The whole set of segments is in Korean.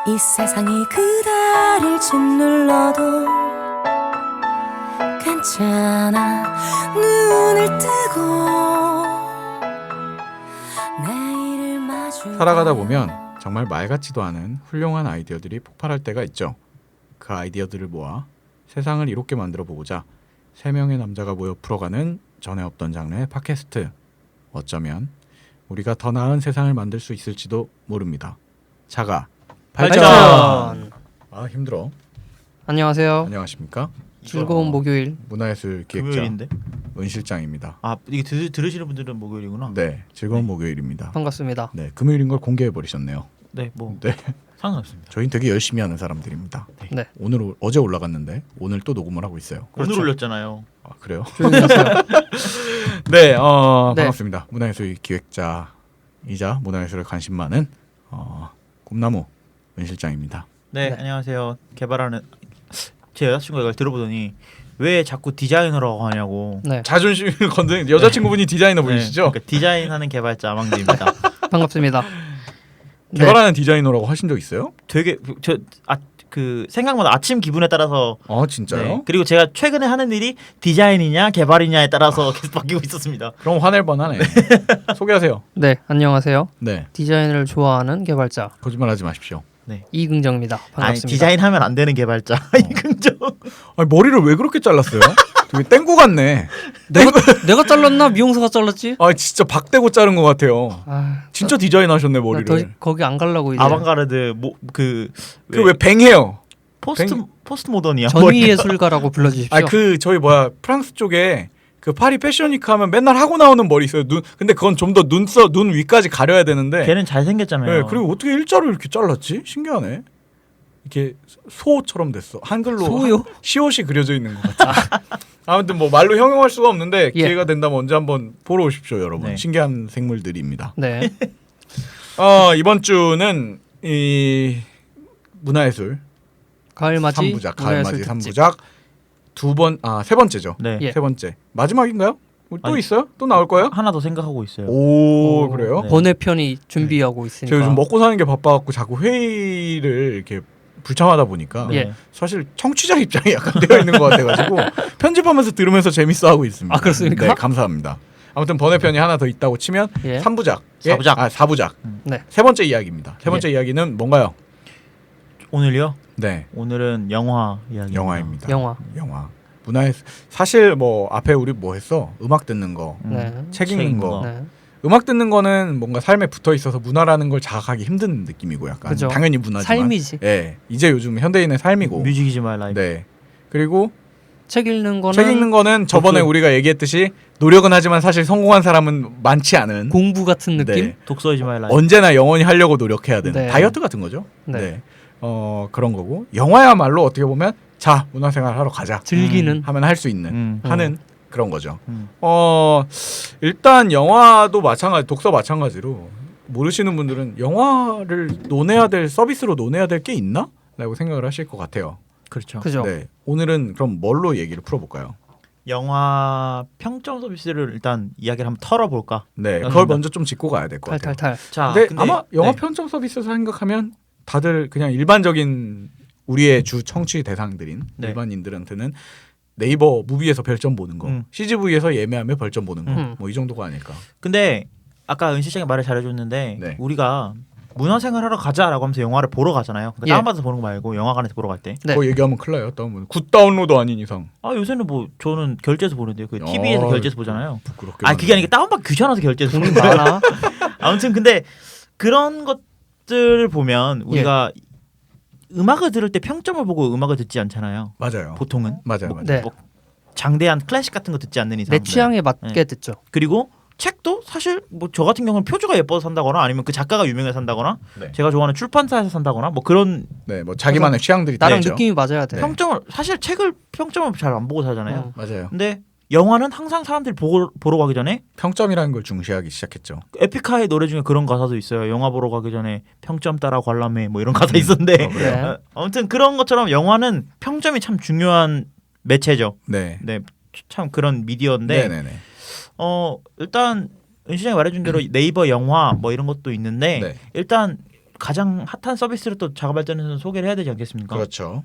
이 세상이 그다를 짓눌러도 괜찮아. 눈을 뜨고 내일을 마주 살아가다 보면 정말 말 같지도 않은 훌륭한 아이디어들이 폭발할 때가 있죠. 그 아이디어들을 모아 세상을 이롭게 만들어 보고자 3명의 남자가 모여 풀어가는 전에 없던 장르의 팟캐스트. 어쩌면 우리가 더 나은 세상을 만들 수 있을지도 모릅니다. 자가 발전. 아 힘들어. 안녕하세요. 안녕하십니까? 즐거운 목요일. 문화예술 기획자 금요일인데? 은 실장입니다. 아 이게 들으시는 분들은 목요일이구나. 네, 즐거운 목요일입니다. 반갑습니다. 네, 금요일인 걸 공개해 버리셨네요. 네, 뭐 네, 상관없습니다. 저희는 되게 열심히 하는 사람들입니다. 네. 오늘 어제 올라갔는데 오늘 또 녹음을 하고 있어요. 오늘 올렸잖아요. 아 그래요? 조용히 하세요. 네, 네. 반갑습니다. 문화예술 기획자이자 문화예술에 관심 많은 꿈나무 은 실장입니다. 네, 네. 안녕하세요. 개발하는 제 여자친구가 이걸 들어보더니 왜 자꾸 디자이너라고 하냐고. 네. 자존심을 건드는 여자친구분이 디자이너 분이시죠? 그러니까 디자인하는 개발자 아망디입니다. 반갑습니다. 네. 개발하는 디자이너라고 하신 적 있어요? 되게 그 생각보다 아침 기분에 따라서. 아 진짜요? 네. 그리고 제가 최근에 하는 일이 디자인이냐 개발이냐에 따라서 계속 바뀌고 있었습니다. 그럼 화낼 뻔하네. 소개하세요. 네, 안녕하세요. 네, 디자인을 좋아하는 개발자 거짓말하지 마십시오. 이긍정입니다. 아니 반갑습니다. 디자인하면 안 되는 개발자 이긍정. 아니, 머리를 왜 그렇게 잘랐어요? 되게 땡구 같네. 내가 잘랐나? 미용사가 잘랐지? 아 진짜 박대고 자른 것 같아요. 아, 진짜 디자인 하셨네 나 머리를. 거기 안 가려고 이제. 아방가르드 그 왜 뱅해요? 포스트 모던이야. 전위예술가라고 불러주십시오. 아 그 저희 뭐야 프랑스 쪽에 그 파리 패션위크 하면 맨날 하고 나오는 머리 있어요. 근데 그건 좀 더 눈 위까지 가려야 되는데. 걔는 잘 생겼잖아요. 네, 그리고 어떻게 일자로 이렇게 잘랐지? 신기하네. 이렇게 소처럼 됐어. 한글로 소요? 시옷이 그려져 있는 것 같아. 아무튼 뭐 말로 형용할 수가 없는데 예. 기회가 된다면 언제 한번 보러 오십시오, 여러분. 네. 신기한 생물들입니다. 네. 이번 주는 이 문화예술 가을맞이 3부작, 문화예술 가을맞이 특집. 3부작 세 번째죠. 네. 예. 세 번째. 마지막인가요? 또 아니, 있어요? 또 나올 거예요? 하나 더 생각하고 있어요. 오, 그래요? 네. 번외편이 준비하고 있으니까. 제가 요즘 먹고 사는 게 바빠갖고 자꾸 회의를 이렇게 불참하다 보니까 네. 예. 사실 청취자 입장이 약간 되어 있는 것 같아가지고 편집하면서 들으면서 재밌어 하고 있습니다. 아, 그렇습니까? 네, 감사합니다. 아무튼 번외편이 하나 더 있다고 치면 예. 3부작. 4부작. 4부작. 네. 세 번째 이야기입니다. 세 번째 이야기는 뭔가요? 오늘요? 네, 오늘은 영화 이야기. 영화입니다. 영화. 문화의 사실 뭐 앞에 우리 뭐 했어? 음악 듣는 거, 네. 책 읽는 거. 네. 음악 듣는 거는 뭔가 삶에 붙어 있어서 문화라는 걸 자각하기 힘든 느낌이고 약간 그죠. 당연히 문화지만 삶이지. 예, 이제 요즘 현대인의 삶이고. 뮤직 이즈 마이 라이프. 네. 그리고 책 읽는 거는 책 읽는 거는 저번에 독서. 우리가 얘기했듯이 노력은 하지만 사실 성공한 사람은 많지 않은. 공부 같은 느낌? 네. 독서 이즈 마이 라이프. 언제나 영원히 하려고 노력해야 되는 네. 다이어트 같은 거죠. 네. 네. 그런 거고 영화야말로 어떻게 보면 자 문화생활 하러 가자 즐기는. 하면 할 수 있는 하는 그런 거죠. 음. 일단 영화도 마찬가지, 독서 마찬가지로 모르시는 분들은 영화를 논해야 될 서비스로 논해야 될 게 있나? 라고 생각을 하실 것 같아요. 그렇죠. 그죠. 네. 오늘은 그럼 뭘로 얘기를 풀어볼까요? 영화 평점 서비스를 일단 이야기를 한번 털어볼까? 네, 그걸 그렇습니다. 먼저 좀 짚고 가야 될 것 같아요. 탈탈탈. 자, 근데 아마 영화 네. 편점 서비스 생각하면 다들 그냥 일반적인 우리의 주 청취 대상들인 네. 일반인들한테는 네이버 무비에서 별점 보는 거, CGV에서 예매하면 별점 보는 거, 뭐 이 정도가 아닐까. 근데 아까 은 실장이 말을 잘해줬는데 네. 우리가 문화생활 하러 가자라고 하면서 영화를 보러 가잖아요. 그러니까 예. 다운받아서 보는 거 말고 영화관에서 보러 갈 때. 네. 그거 얘기하면 큰일 나요. 다운 굿 다운로드 아닌 이상. 아 요새는 뭐 저는 결제해서 보는데요. 그 TV에서 결제해서 보잖아요. 부끄럽게. 아 그게 아니라 다운받기 귀찮아서 결제해서 돈이 보는 거예요. 많아. 아무튼 근데 그런 것들을 보면 우리가 음악을 들을 때 평점을 보고 음악을 듣지 않잖아요. 맞아요. 보통은 맞아요. 네. 뭐 장대한 클래식 같은 거 듣지 않는 이상. 내 취향에 맞게 네. 듣죠. 그리고 책도 사실 뭐 저 같은 경우는 표주가 예뻐서 산다거나 아니면 그 작가가 유명해서 산다거나 네. 제가 좋아하는 출판사에서 산다거나 뭐 그런 네, 뭐 자기만의 취향들이 나랑 있죠. 느낌이 맞아야 돼. 네. 평점을 사실 책을 평점을 잘 안 보고 사잖아요. 맞아요. 근데 영화는 항상 사람들이 보러 가기 전에 평점이라는 걸 중시하기 시작했죠. 에픽하이 노래 중에 그런 가사도 있어요. 영화 보러 가기 전에 평점 따라 관람해 뭐 이런 가사 있었는데 그래요? 아무튼 그런 것처럼 영화는 평점이 참 중요한 매체죠. 네. 네, 참 그런 미디어인데 네네네. 일단 은 시장이 말해준 대로 네이버 영화 뭐 이런 것도 있는데 네. 일단 가장 핫한 서비스를 또 자가발전에서 소개를 해야 되지 않겠습니까? 그렇죠.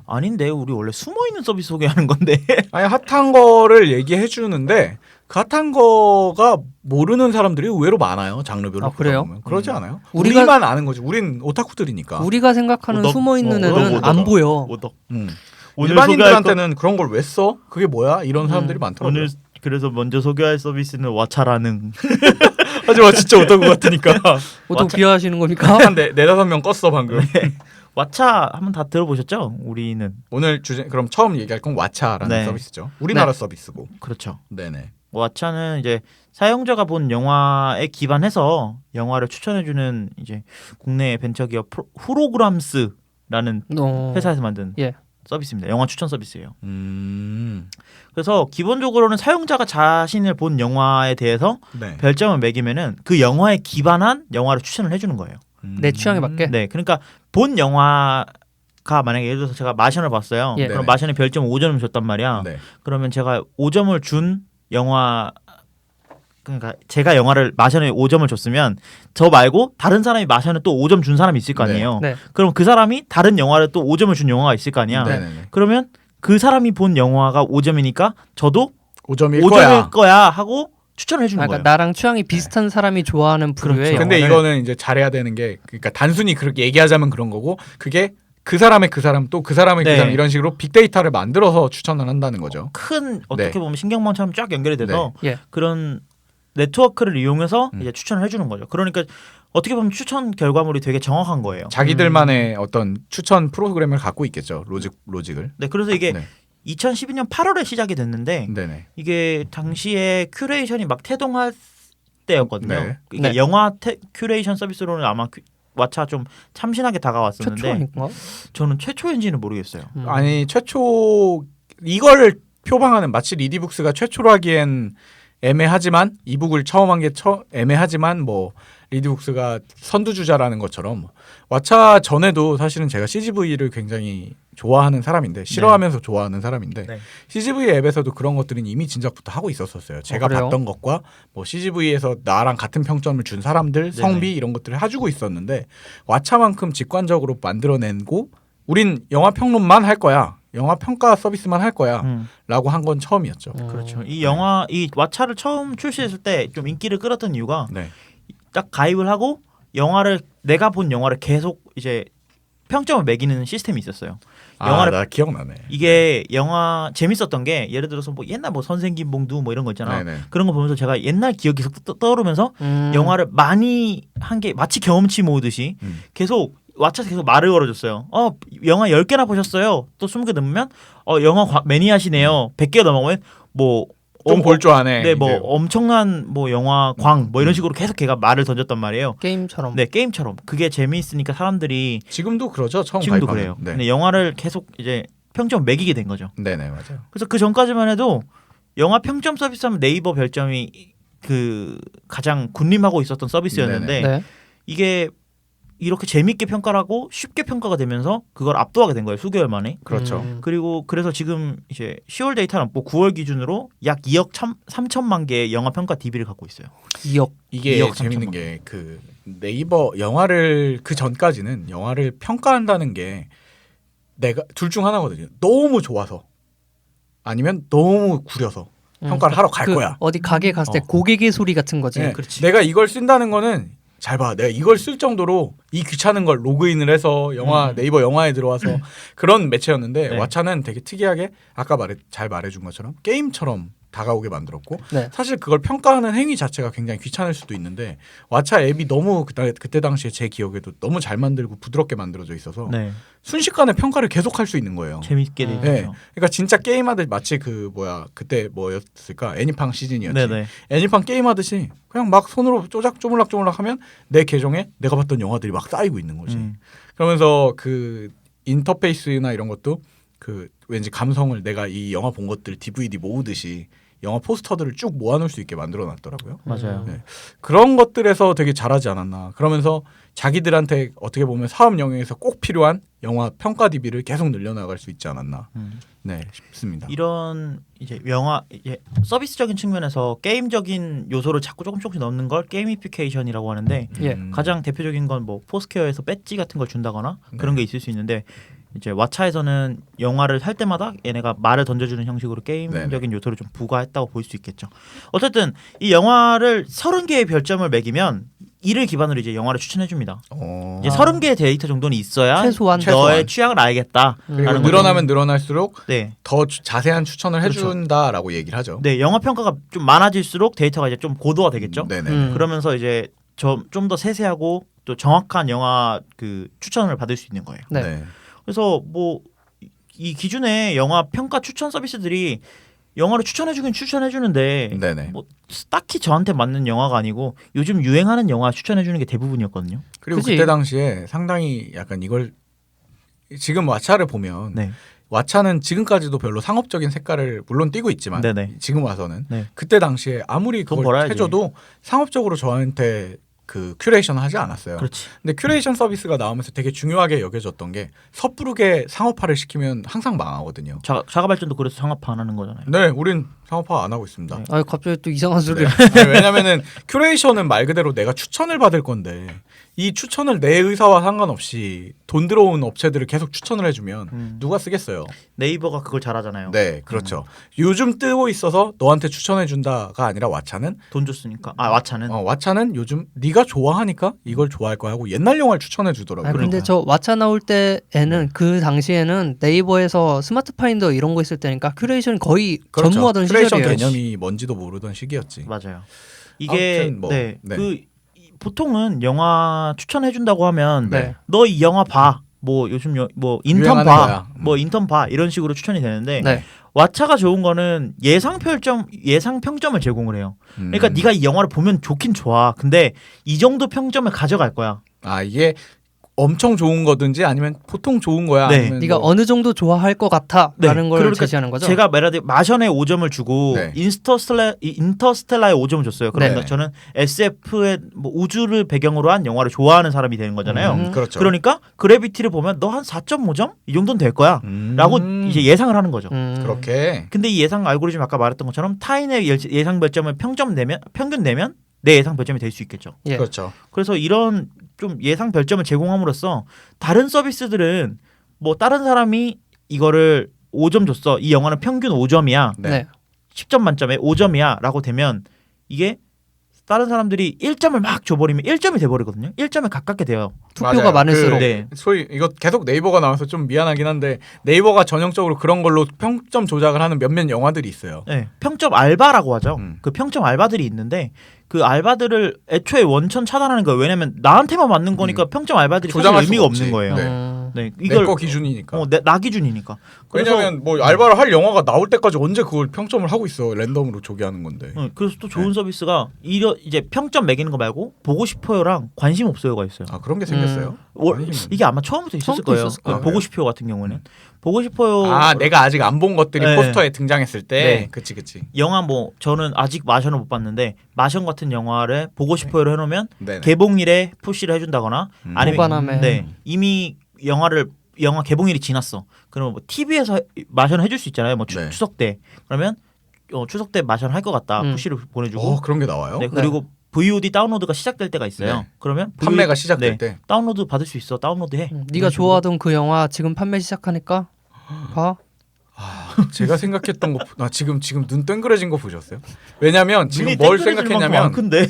아닌데 우리 원래 숨어 있는 서비스 소개하는 건데. 아니 핫한 거를 얘기해 주는데 그 핫한 거가 모르는 사람들이 의외로 많아요. 장르별로. 아, 그래요? 보다 보면. 그러지 않아요? 우리가- 우리만 아는 거지. 우린 오타쿠들이니까. 우리가 생각하는 오덕, 숨어 있는 오덕, 애들은 오덕. 안 보여. 오덕. 음. 오늘 일반인들한테는 그런 걸 왜 써? 그게 뭐야? 이런 사람들이 많더라고요. 오늘 그래서 먼저 소개할 서비스는 왓챠라는. 하지만 진짜 오타쿠 같으니까. 보통 비하하시는 겁니까? 한 4-5명 껐어 방금. 왓챠 한번 다 들어보셨죠? 우리는 오늘 주제 그럼 처음 얘기할 건 왓챠라는 네. 서비스죠. 우리나라 네. 서비스고. 그렇죠. 네네. 왓챠는 이제 사용자가 본 영화에 기반해서 영화를 추천해주는 이제 국내 벤처기업 후로그람스라는 회사에서 만든 예. 서비스입니다. 영화 추천 서비스예요. 음. 그래서 기본적으로는 사용자가 자신을 본 영화에 대해서 네. 별점을 매기면은 그 영화에 기반한 영화를 추천을 해주는 거예요. 내 취향에 맞게? 네, 그러니까 본 영화가 만약에 예를 들어서 제가 마션을 봤어요. 예. 그럼 네네. 마션에 별점 5점을 줬단 말이야. 네. 그러면 제가 5점을 준 영화 그러니까 제가 영화를 마션에 5점을 줬으면 저 말고 다른 사람이 마션에 또 5점 준 사람이 있을 거 아니에요. 네. 그럼 그 사람이 다른 영화를 또 5점을 준 영화가 있을 거 아니야. 네네네. 그러면 그 사람이 본 영화가 5점이니까 저도 5점일 5점일 거야 하고 추천을 해주는 그러니까 거예요. 나랑 취향이 비슷한 사람이 좋아하는 부류의 그렇죠. 영화를 근데 이거는 이제 잘해야 되는 게 그러니까 단순히 그렇게 얘기하자면 그런 거고 그게 그 사람의 그 사람 또 그 사람의 네. 그 사람 이런 식으로 빅데이터를 만들어서 추천을 한다는 거죠. 큰 어떻게 네. 보면 신경망처럼 쫙 연결이 돼서 예. 그런 네트워크를 이용해서 음. 이제 추천을 해주는 거죠. 그러니까 어떻게 보면 추천 결과물이 되게 정확한 거예요. 자기들만의 어떤 추천 프로그램을 갖고 있겠죠. 로직을. 네, 그래서 이게 네. 2012년 8월에 시작이 됐는데 네네. 이게 당시에 큐레이션이 막 태동할 때였거든요. 네. 그러니까 네. 영화 큐레이션 서비스로는 아마 왓챠 좀 참신하게 다가왔었는데 최초 아닌가? 저는 최초인지는 모르겠어요. 아니 최초 이걸 표방하는 마치 리디북스가 최초로 하기엔 애매하지만 이북을 처음 한 게 애매하지만 뭐 리디북스가 선두주자라는 것처럼 왓챠 전에도 사실은 제가 CGV를 굉장히 좋아하는 사람인데 싫어하면서 좋아하는 사람인데 네. CGV 앱에서도 그런 것들은 이미 진작부터 하고 있었어요. 제가 그래요? 봤던 것과 뭐 CGV에서 나랑 같은 평점을 준 사람들 성비 이런 것들을 해주고 있었는데 왓챠만큼 직관적으로 만들어낸고 우린 영화 평론만 할 거야. 영화 평가 서비스만 할 거야. 라고 한 건 처음이었죠. 그렇죠. 이 영화 이 왓챠를 처음 출시했을 때 좀 인기를 끌었던 이유가 네. 딱 가입을 하고 영화를 내가 본 영화를 계속 이제 평점을 매기는 시스템이 있었어요. 영화를 나 기억나네. 이게 영화 재밌었던 게 예를 들어서 뭐 옛날 뭐 선생김봉두 뭐 이런 거 있잖아. 네네. 그런 거 보면서 제가 옛날 기억이 계속 떠오르면서 영화를 많이 한 게 마치 경험치 모으듯이 계속 왓챠에서 계속 말을 걸어줬어요. 영화 10개나 보셨어요. 또 20개 넘으면 영화 매니아시네요. 100개 넘어가면 뭐 좀 볼 줄 아네. 네, 뭐 이제. 엄청난 뭐 영화 광 뭐 이런 식으로 계속 걔가 말을 던졌단 말이에요. 게임처럼. 네, 게임처럼. 그게 재미있으니까 사람들이 지금도 그러죠. 처음 지금도 가입하면. 그래요. 네. 근데 영화를 계속 이제 평점 매기게 된 거죠. 네네 맞아요. 그래서 그 전까지만 해도 영화 평점 서비스하면 네이버 별점이 그 가장 군림하고 있었던 서비스였는데 네. 이게 이렇게 재밌게 평가를 하고 쉽게 평가가 되면서 그걸 압도하게 된 거예요. 수개월 만에. 그렇죠. 그리고 그래서 지금 이제 10월 데이터는 뭐 9월 기준으로 약 2억 3천만 개의 영화 평가 DB를 갖고 있어요. 2억. 이게 2억 재밌는 3천만 게 그 네이버 영화를 그 전까지는 영화를 평가한다는 게 내가 둘 중 하나거든요. 너무 좋아서 아니면 너무 구려서 평가를 하러 갈 그 거야. 어디 가게 갔을 때 어. 고객의 소리 같은 거지. 네. 그렇지. 내가 이걸 쓴다는 거는 잘 봐. 내가 이걸 쓸 정도로 이 귀찮은 걸 로그인을 해서 영화 네이버 영화에 들어와서 그런 매체였는데 네. 왓챠는 되게 특이하게 아까 잘 말해준 것처럼 게임처럼 다가오게 만들었고 네. 사실 그걸 평가하는 행위 자체가 굉장히 귀찮을 수도 있는데 왓챠 앱이 너무 그때 당시에 제 기억에도 너무 잘 만들고 부드럽게 만들어져 있어서 네. 순식간에 평가를 계속할 수 있는 거예요. 재밌게 되죠. 네. 그러니까 진짜 게임하듯 마치 그 그때 뭐였을까 애니팡 시즌이었지. 네네. 애니팡 게임하듯이 그냥 막 손으로 쪼물락 하면 내 계정에 내가 봤던 영화들이 막 쌓이고 있는 거지. 그러면서 그 인터페이스나 이런 것도 그 왠지 감성을 내가 이 영화 본 것들 DVD 모으듯이 영화 포스터들을 쭉 모아놓을 수 있게 만들어놨더라고요. 맞아요. 네. 그런 것들에서 되게 잘하지 않았나. 그러면서 자기들한테 어떻게 보면 사업 영역에서 꼭 필요한 영화 평가 DB를 계속 늘려나갈 수 있지 않았나. 네, 싶습니다. 이런 이제 영화 이제 서비스적인 측면에서 게임적인 요소를 자꾸 조금씩 넣는 걸 게이미피케이션이라고 하는데 예. 가장 대표적인 건 뭐 포스퀘어에서 배지 같은 걸 준다거나 네. 그런 게 있을 수 있는데 이제 왓챠에서는 영화를 할 때마다 얘네가 말을 던져주는 형식으로 게임적인 요소를 좀 부과했다고 볼 수 있겠죠. 어쨌든 이 영화를 30개의 별점을 매기면 이를 기반으로 이제 영화를 추천해 줍니다. 이제 30개의 데이터 정도는 있어야 최소한. 너의 취향을 알겠다. 그리고 라는 늘어나면 늘어날수록 네. 더 자세한 추천을 그렇죠. 해준다라고 얘기를 하죠. 네, 영화 평가가 좀 많아질수록 데이터가 이제 좀 고도화 되겠죠. 네네. 그러면서 이제 좀 더 세세하고 또 정확한 영화 그 추천을 받을 수 있는 거예요. 네. 네. 그래서 뭐 이 기준의 영화 평가 추천 서비스들이 영화를 추천해주긴 추천해주는데 네네. 뭐 딱히 저한테 맞는 영화가 아니고 요즘 유행하는 영화 추천해주는 게 대부분이었거든요. 그리고 그치? 그때 당시에 상당히 약간 이걸 지금 왓챠를 보면 네, 왓챠는 지금까지도 별로 상업적인 색깔을 물론 띠고 있지만 네네. 지금 와서는 네. 그때 당시에 아무리 돈 그걸 벌어야지. 해줘도 상업적으로 저한테 그 큐레이션을 하지 않았어요. 그렇지. 근데 큐레이션 서비스가 나오면서 되게 중요하게 여겨졌던 게 섣부르게 상업화를 시키면 항상 망하거든요. 자가 발전도 그래서 상업화 안 하는 거잖아요. 네, 우린 상업화 안 하고 있습니다. 네. 아 갑자기 또 이상한 소리를. 네, 왜냐면은 큐레이션은 말 그대로 내가 추천을 받을 건데 이 추천을 내 의사와 상관없이 돈 들어온 업체들을 계속 추천을 해주면 누가 쓰겠어요? 네이버가 그걸 잘하잖아요. 네, 그렇죠. 요즘 뜨고 있어서 너한테 추천해준다가 아니라 왓챠는 돈 줬으니까. 아 왓챠는. 왓챠는 요즘 네가 좋아하니까 이걸 좋아할 거야 하고 옛날 영화를 추천해주더라고요. 아 근데 그러니까요. 저 왓챠 나올 때에는 그 당시에는 네이버에서 스마트 파인더 이런 거 있을 때니까 큐레이션이 거의 그렇죠. 전무하던 큐레이션 시절이에요. 개념이 뭔지도 모르던 시기였지. 맞아요. 이게 아무튼 뭐, 네. 네. 보통은 영화 추천해 준다고 하면 네. 너 이 영화 봐. 뭐 요즘 뭐 인턴 유행하는 봐. 거야. 뭐 인턴 봐. 이런 식으로 추천이 되는데 네. 왓챠가 좋은 거는 예상 평점을 제공을 해요. 그러니까 네가 이 영화를 보면 좋긴 좋아. 근데 이 정도 평점을 가져갈 거야. 아 이게 엄청 좋은 거든지 아니면 보통 좋은 거야. 네. 아니면 네가 뭐- 어느 정도 좋아할 것 같아라는 네. 걸 그러니까 제시하는 거죠. 제가 말하듯 마션에 5점을 주고 네. 인터스텔라에 5점을 줬어요. 그러면 네. 저는 SF의 뭐 우주를 배경으로 한 영화를 좋아하는 사람이 되는 거잖아요. 그렇죠. 그러니까 그래비티를 보면 너 한 4.5점 이 정도는 될 거야. 라고 이제 예상을 하는 거죠. 그렇게 근데 이 예상 알고리즘 아까 말했던 것처럼 타인의 예상 별점을 평균 내면 내 예상 별점이 될 수 있겠죠. 예. 그렇죠. 그래서 이런 좀 예상 별점을 제공함으로써 다른 서비스들은 뭐 다른 사람이 이거를 5점 줬어. 이 영화는 평균 5점이야. 네. 네. 10점 만점에 5점이야 라고 되면 이게 다른 사람들이 1점을 막 줘버리면 1점이 돼버리거든요. 1점에 가깝게 돼요. 투표가 맞아요. 많을수록. 네. 소위 이거 계속 네이버가 나와서 좀 미안하긴 한데 네이버가 전형적으로 그런 걸로 평점 조작을 하는 몇몇 영화들이 있어요. 네. 평점 알바라고 하죠. 음. 그 평점 알바들이 있는데 그 알바들을 애초에 원천 차단하는 거예요. 왜냐면 나한테만 맞는 거니까 평점 알바들이 사실 조장할 의미가 수가 없는 없지. 거예요. 네. 네. 내 거 기준이니까. 나 기준이니까. 그래서 왜냐면 뭐 알바를 할 영화가 나올 때까지 언제 그걸 평점을 하고 있어. 랜덤으로 조개하는 건데. 그래서 또 좋은 서비스가 이제 평점 매기는 거 말고 보고 싶어요랑 관심 없어요가 있어요. 아 그런 게 생겼어요? 이게 아마 처음부터 있었을 처음부터 거예요. 있었을 그 거예요. 보고 싶어요 같은 경우는 보고 싶어요. 아 내가 아직 안 본 것들이 네. 포스터에 등장했을 때. 네. 그치. 영화 뭐 저는 아직 마션을 못 봤는데 마션 같은 영화를 보고 싶어요로 해놓으면 네네. 개봉일에 푸시를 해준다거나 아니면 보관함에. 이미 영화 개봉일이 지났어. 그러면 뭐 TV에서 마션 해줄 수 있잖아요. 뭐 네. 추석 때 그러면 추석 때 마션 할 것 같다 푸시를 보내주고 그런 게 나와요? 네, 그리고 VOD 다운로드가 시작될 때가 있어요. 네. 그러면 판매가 시작될 때. 다운로드 받을 수 있어. 다운로드해. 네가 좋아하던 그 영화 지금 판매 시작하니까 봐. 제가 생각했던 거, 나 지금 눈 땡그레진 거 보셨어요? 왜냐면 지금 눈이 뭘 땡그레질 만큼 생각했냐면 안 큰데.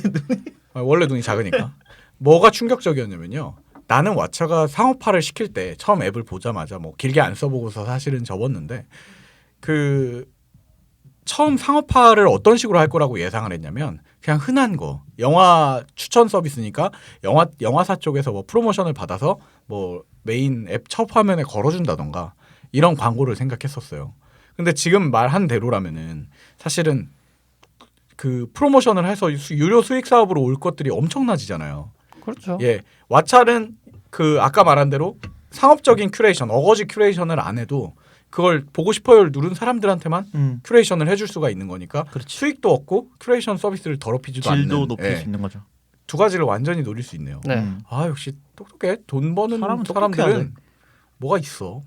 원래 눈이 작으니까 뭐가 충격적이었냐면요. 나는 왓챠가 상업화를 시킬 때 처음 앱을 보자마자 뭐 길게 안 써보고서 사실은 접었는데 그 처음 상업화를 어떤 식으로 할 거라고 예상을 했냐면 그냥 흔한 거 영화 추천 서비스니까 영화사 쪽에서 뭐 프로모션을 받아서 뭐 메인 앱 첫 화면에 걸어준다던가 이런 광고를 생각했었어요. 근데 지금 말한 대로라면은 사실은 그 프로모션을 해서 유료 수익 사업으로 올 것들이 엄청나지잖아요. 그렇죠. 예, 왓챠는 그 아까 말한 대로 상업적인 큐레이션, 어거지 큐레이션을 안 해도 그걸 보고 싶어요를 누른 사람들한테만 큐레이션을 해줄 수가 있는 거니까 그렇지. 수익도 얻고 큐레이션 서비스를 더럽히지도 않는 질도 높일 예, 수 있는 거죠. 두 가지를 완전히 노릴 수 있네요. 네. 아 역시 똑똑해. 돈 버는 사람은 똑똑해야 사람들은 뭐가 있어.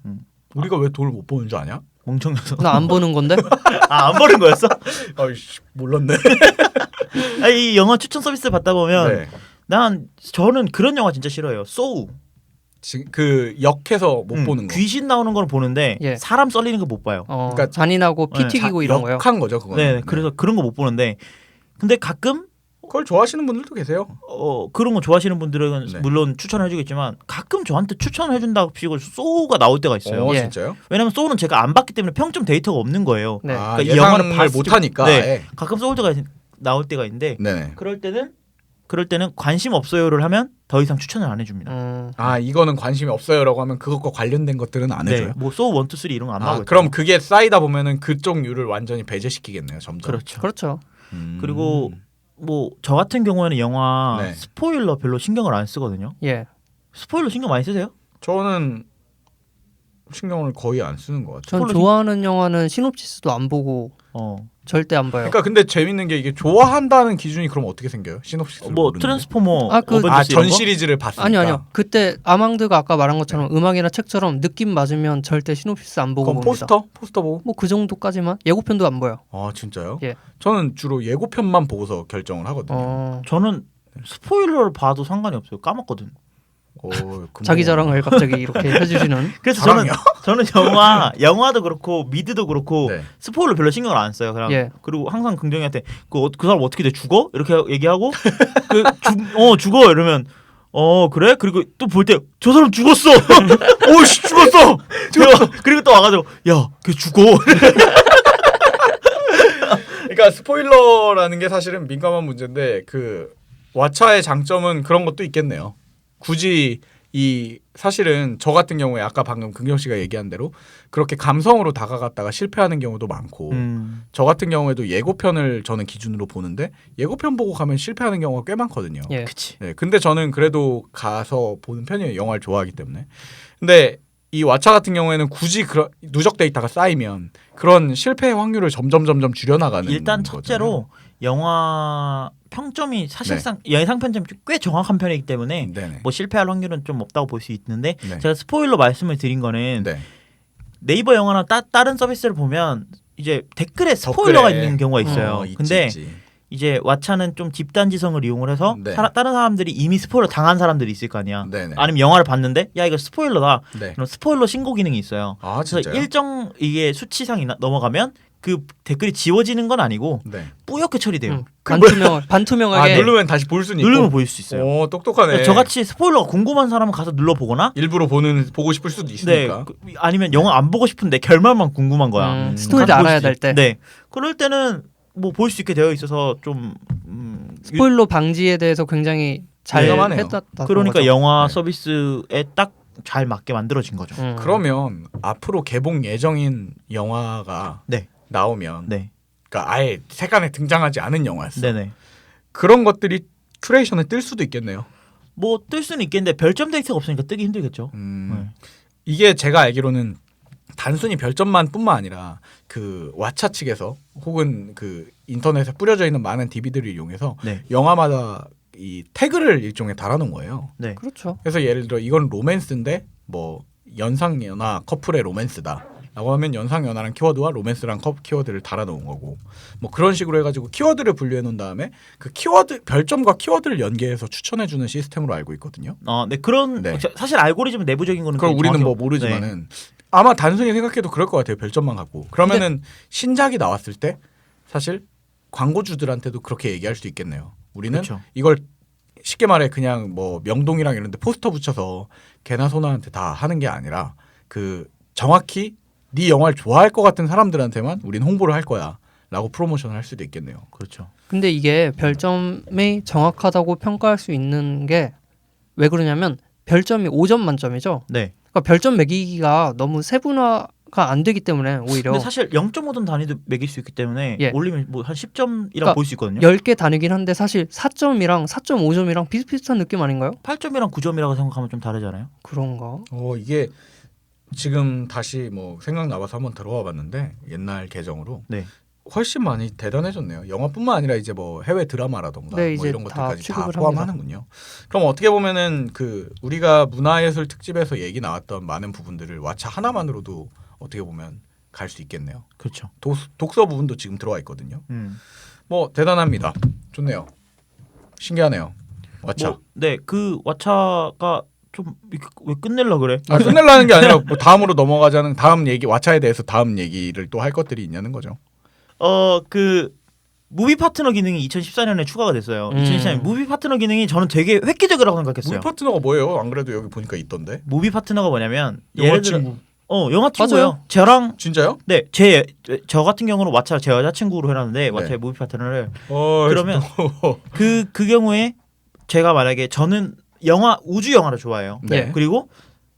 우리가 왜 돈을 못 버는 줄 아냐? 멍청해서. 나 안 보는 건데. 안 버는 거였어? 아이씨 몰랐네. 이 영화 추천 서비스 받다 보면 네. 저는 그런 영화 진짜 싫어해요. 소우. 그 역해서 못 보는 거. 귀신 나오는 거는 보는데 예. 사람 썰리는 거 못 봐요. 그러니까 잔인하고 피 네. 튀기고 이런 거요. 역한 거죠 그거는. 네, 그래서 그런 거 못 보는데 근데 가끔 그걸 좋아하시는 분들도 계세요. 그런 거 좋아하시는 분들은 네. 물론 추천해주겠지만 가끔 저한테 추천해준다고 치고 소우가 나올 때가 있어요. 어 예. 진짜요? 왜냐면 소우는 제가 안 봤기 때문에 평점 데이터가 없는 거예요. 네. 아, 그러니까 예상을 영화를 봤을 못 하니까. 네. 예. 가끔 소울 때가 나올 때가 있는데 네네. 그럴 때는 관심 없어요를 하면 더 이상 추천을 안 해줍니다. 아 이거는 관심이 없어요라고 하면 그것과 관련된 것들은 안 해줘요. 네, 뭐 소우 1, 2, 3 이런 거 안 아 나오고. 그럼 그게 쌓이다 보면은 그쪽 류를 완전히 배제시키겠네요 점점. 그렇죠. 그렇죠. 그리고 뭐 저 같은 경우에는 영화 네. 스포일러 별로 신경을 안 쓰거든요. 예. 스포일러 신경 많이 쓰세요? 저는 신경을 거의 안 쓰는 것 같아요. 전 스포일러 좋아하는 영화는 시놉시스도 안 보고 어. 절대 안 봐요. 그러니까 근데 재밌는 게 이게 좋아한다는 기준이 그럼 어떻게 생겨요? 시놉시스를 뭐 모르는데. 트랜스포머 아, 아 전 시리즈를 봤으니까. 아니요. 그때 아망드가 아까 말한 것처럼 음악이나 책처럼 느낌 맞으면 절대 시놉시스 안 보고 그럼 봅니다. 포스터 보고? 뭐 그 정도까지만 예고편도 안 보여. 아 진짜요? 예. 저는 주로 예고편만 보고서 결정을 하거든요. 저는 스포일러를 봐도 상관이 없어요. 까먹거든. 자기 자랑을 갑자기 이렇게 해주시는. 그래서 자랑이요? 저는 영화도 그렇고 미드도 그렇고 네. 스포일러 별로 신경을 안 써요. 그냥 예. 그리고 항상 긍정이한테 그 사람 어떻게 돼 죽어? 이렇게 얘기하고 죽어 이러면 그래? 그리고 또 볼 때 저 사람 죽었어. 오씨 죽었어. 그리고 또 와가지고 야걔 죽어. 그러니까 스포일러라는 게 사실은 민감한 문제인데 그 왓챠의 장점은 그런 것도 있겠네요. 굳이 사실은 저 같은 경우에 아까 방금 긍경 씨가 얘기한 대로 그렇게 감성으로 다가갔다가 실패하는 경우도 많고 저 같은 경우에도 예고편을 저는 기준으로 보는데 예고편 보고 가면 실패하는 경우가 꽤 많거든요. 예. 그치. 네, 근데 저는 그래도 가서 보는 편이에요. 영화를 좋아하기 때문에. 근데 이 왓챠 같은 경우에는 굳이 누적돼 있다가 쌓이면 그런 실패의 확률을 점점 줄여나가는 일단 거잖아요. 첫째로 영화 평점이 사실상 예상 평점이 꽤 정확한 편이기 때문에 네네. 뭐 실패할 확률은 좀 없다고 볼 수 있는데 네. 제가 스포일러 말씀을 드린 거는 네. 네이버 영화나 다른 서비스를 보면 이제 댓글에 스포일러가 댓글에. 있는 경우가 있어요. 있지, 근데 있지. 이제 왓챠는 좀 집단지성을 이용을 해서 네. 다른 사람들이 이미 스포일러 당한 사람들이 있을 거 아니야. 네네. 아니면 영화를 봤는데 야 이거 스포일러다. 네. 그럼 스포일러 신고 기능이 있어요. 아 그래서 진짜요? 일정 이게 수치상이 넘어가면 그 댓글이 지워지는 건 아니고 네. 뿌옇게 처리돼요. 반투명하게. 아 누르면 다시 볼 수는 누르면 있고. 보일 수 있어요. 오 똑똑하네. 저같이 스포일러가 궁금한 사람은 가서 눌러보거나 일부러 보고 싶을 수도 네, 있으니까. 아니면 영화 안 보고 싶은데 결말만 궁금한 거야. 스토리를 가서 볼 알아야 수 될 있- 때. 네. 그럴 때는 뭐 볼 수 있게 되어 있어서 좀 스포일러 방지에 대해서 굉장히 잘 민감하네요. 했다. 그러니까 영화 네. 서비스에 딱 잘 맞게 만들어진 거죠. 그러면 앞으로 개봉 예정인 영화가 네. 나오면 네. 그러니까 아예 세간에 등장하지 않은 영화였어. 네네. 그런 것들이 큐레이션에 뜰 수도 있겠네요. 뭐 뜰 수는 있겠는데 별점 데이터가 없으니까 뜨기 힘들겠죠. 이게 제가 알기로는 단순히 별점만 뿐만 아니라 그 왓챠 측에서 혹은 그 인터넷에 뿌려져 있는 많은 DVD를 이용해서 네. 영화마다 이 태그를 일종의 달아놓은 거예요. 네. 그렇죠. 그래서 예를 들어 이건 로맨스인데 뭐 연상연하 커플의 로맨스다. 라고 하면 연상연하란 키워드와 로맨스란 키워드를 달아놓은 거고 뭐 그런 식으로 해가지고 키워드를 분류해 놓은 다음에 그 키워드 별점과 키워드를 연계해서 추천해주는 시스템으로 알고 있거든요. 네 그런 네. 사실 알고리즘 내부적인 거는 그걸 우리는 정확히 뭐 모르지만은 아마 단순히 생각해도 그럴 것 같아요. 별점만 갖고 그러면은 신작이 나왔을 때 사실 광고주들한테도 그렇게 얘기할 수도 있겠네요. 우리는 그쵸. 이걸 쉽게 말해 그냥 뭐 명동이랑 이런데 포스터 붙여서 개나 소나한테 다 하는 게 아니라 그 정확히 네 영화를 좋아할 것 같은 사람들한테만 우린 홍보를 할 거야라고 프로모션을 할 수도 있겠네요. 그렇죠. 근데 이게 별점이 정확하다고 평가할 수 있는 게 왜 그러냐면 별점이 5점 만점이죠. 네. 그러니까 별점 매기기가 너무 세분화가 안 되기 때문에 오히려 근데 사실 0.5점 단위도 매길 수 있기 때문에 예. 올리면 뭐 한 10점이랑 그러니까 볼 수 있거든요. 10개 단위긴 한데 사실 4점이랑 4.5점이랑 비슷비슷한 느낌 아닌가요? 8점이랑 9점이라고 생각하면 좀 다르잖아요. 그런가? 이게 지금 다시 뭐 생각나봐서 한번 들어와 봤는데 옛날 계정으로 네. 훨씬 많이 대단해졌네요. 영화뿐만 아니라 이제 뭐 해외 드라마라던가 네, 뭐 이제 이런 다 것들까지 다 취급을 포함하는군요. 그럼 어떻게 보면은 그 우리가 문화예술 특집에서 얘기 나왔던 많은 부분들을 왓챠 하나만으로도 어떻게 보면 갈 수 있겠네요. 그렇죠. 독서 부분도 지금 들어와 있거든요. 음. 뭐 대단합니다. 좋네요. 신기하네요. 왓챠. 뭐, 네, 그 왓챠가 좀 왜 끝낼라 그래? 아, 끝내려는 게 아니라 뭐 다음으로 넘어가자는 다음 얘기 왓챠에 대해서 다음 얘기를 또 할 것들이 있냐는 거죠. 그 무비 파트너 기능이 2014년에 추가가 됐어요. 2014년 무비 파트너 기능이 저는 되게 획기적이라고 생각했어요. 우리 파트너가 뭐예요? 안 그래도 여기 보니까 있던데. 무비 파트너가 뭐냐면 영화 예를 들어 친구. 영화 친구예요. 맞아요. 저랑 진짜요? 네, 저 같은 경우는 왓챠 제 여자친구로 해놨는데 왓챠의 무비 파트너를 그러면 그 경우에 제가 만약에 저는 우주 영화를 좋아해요. 네. 그리고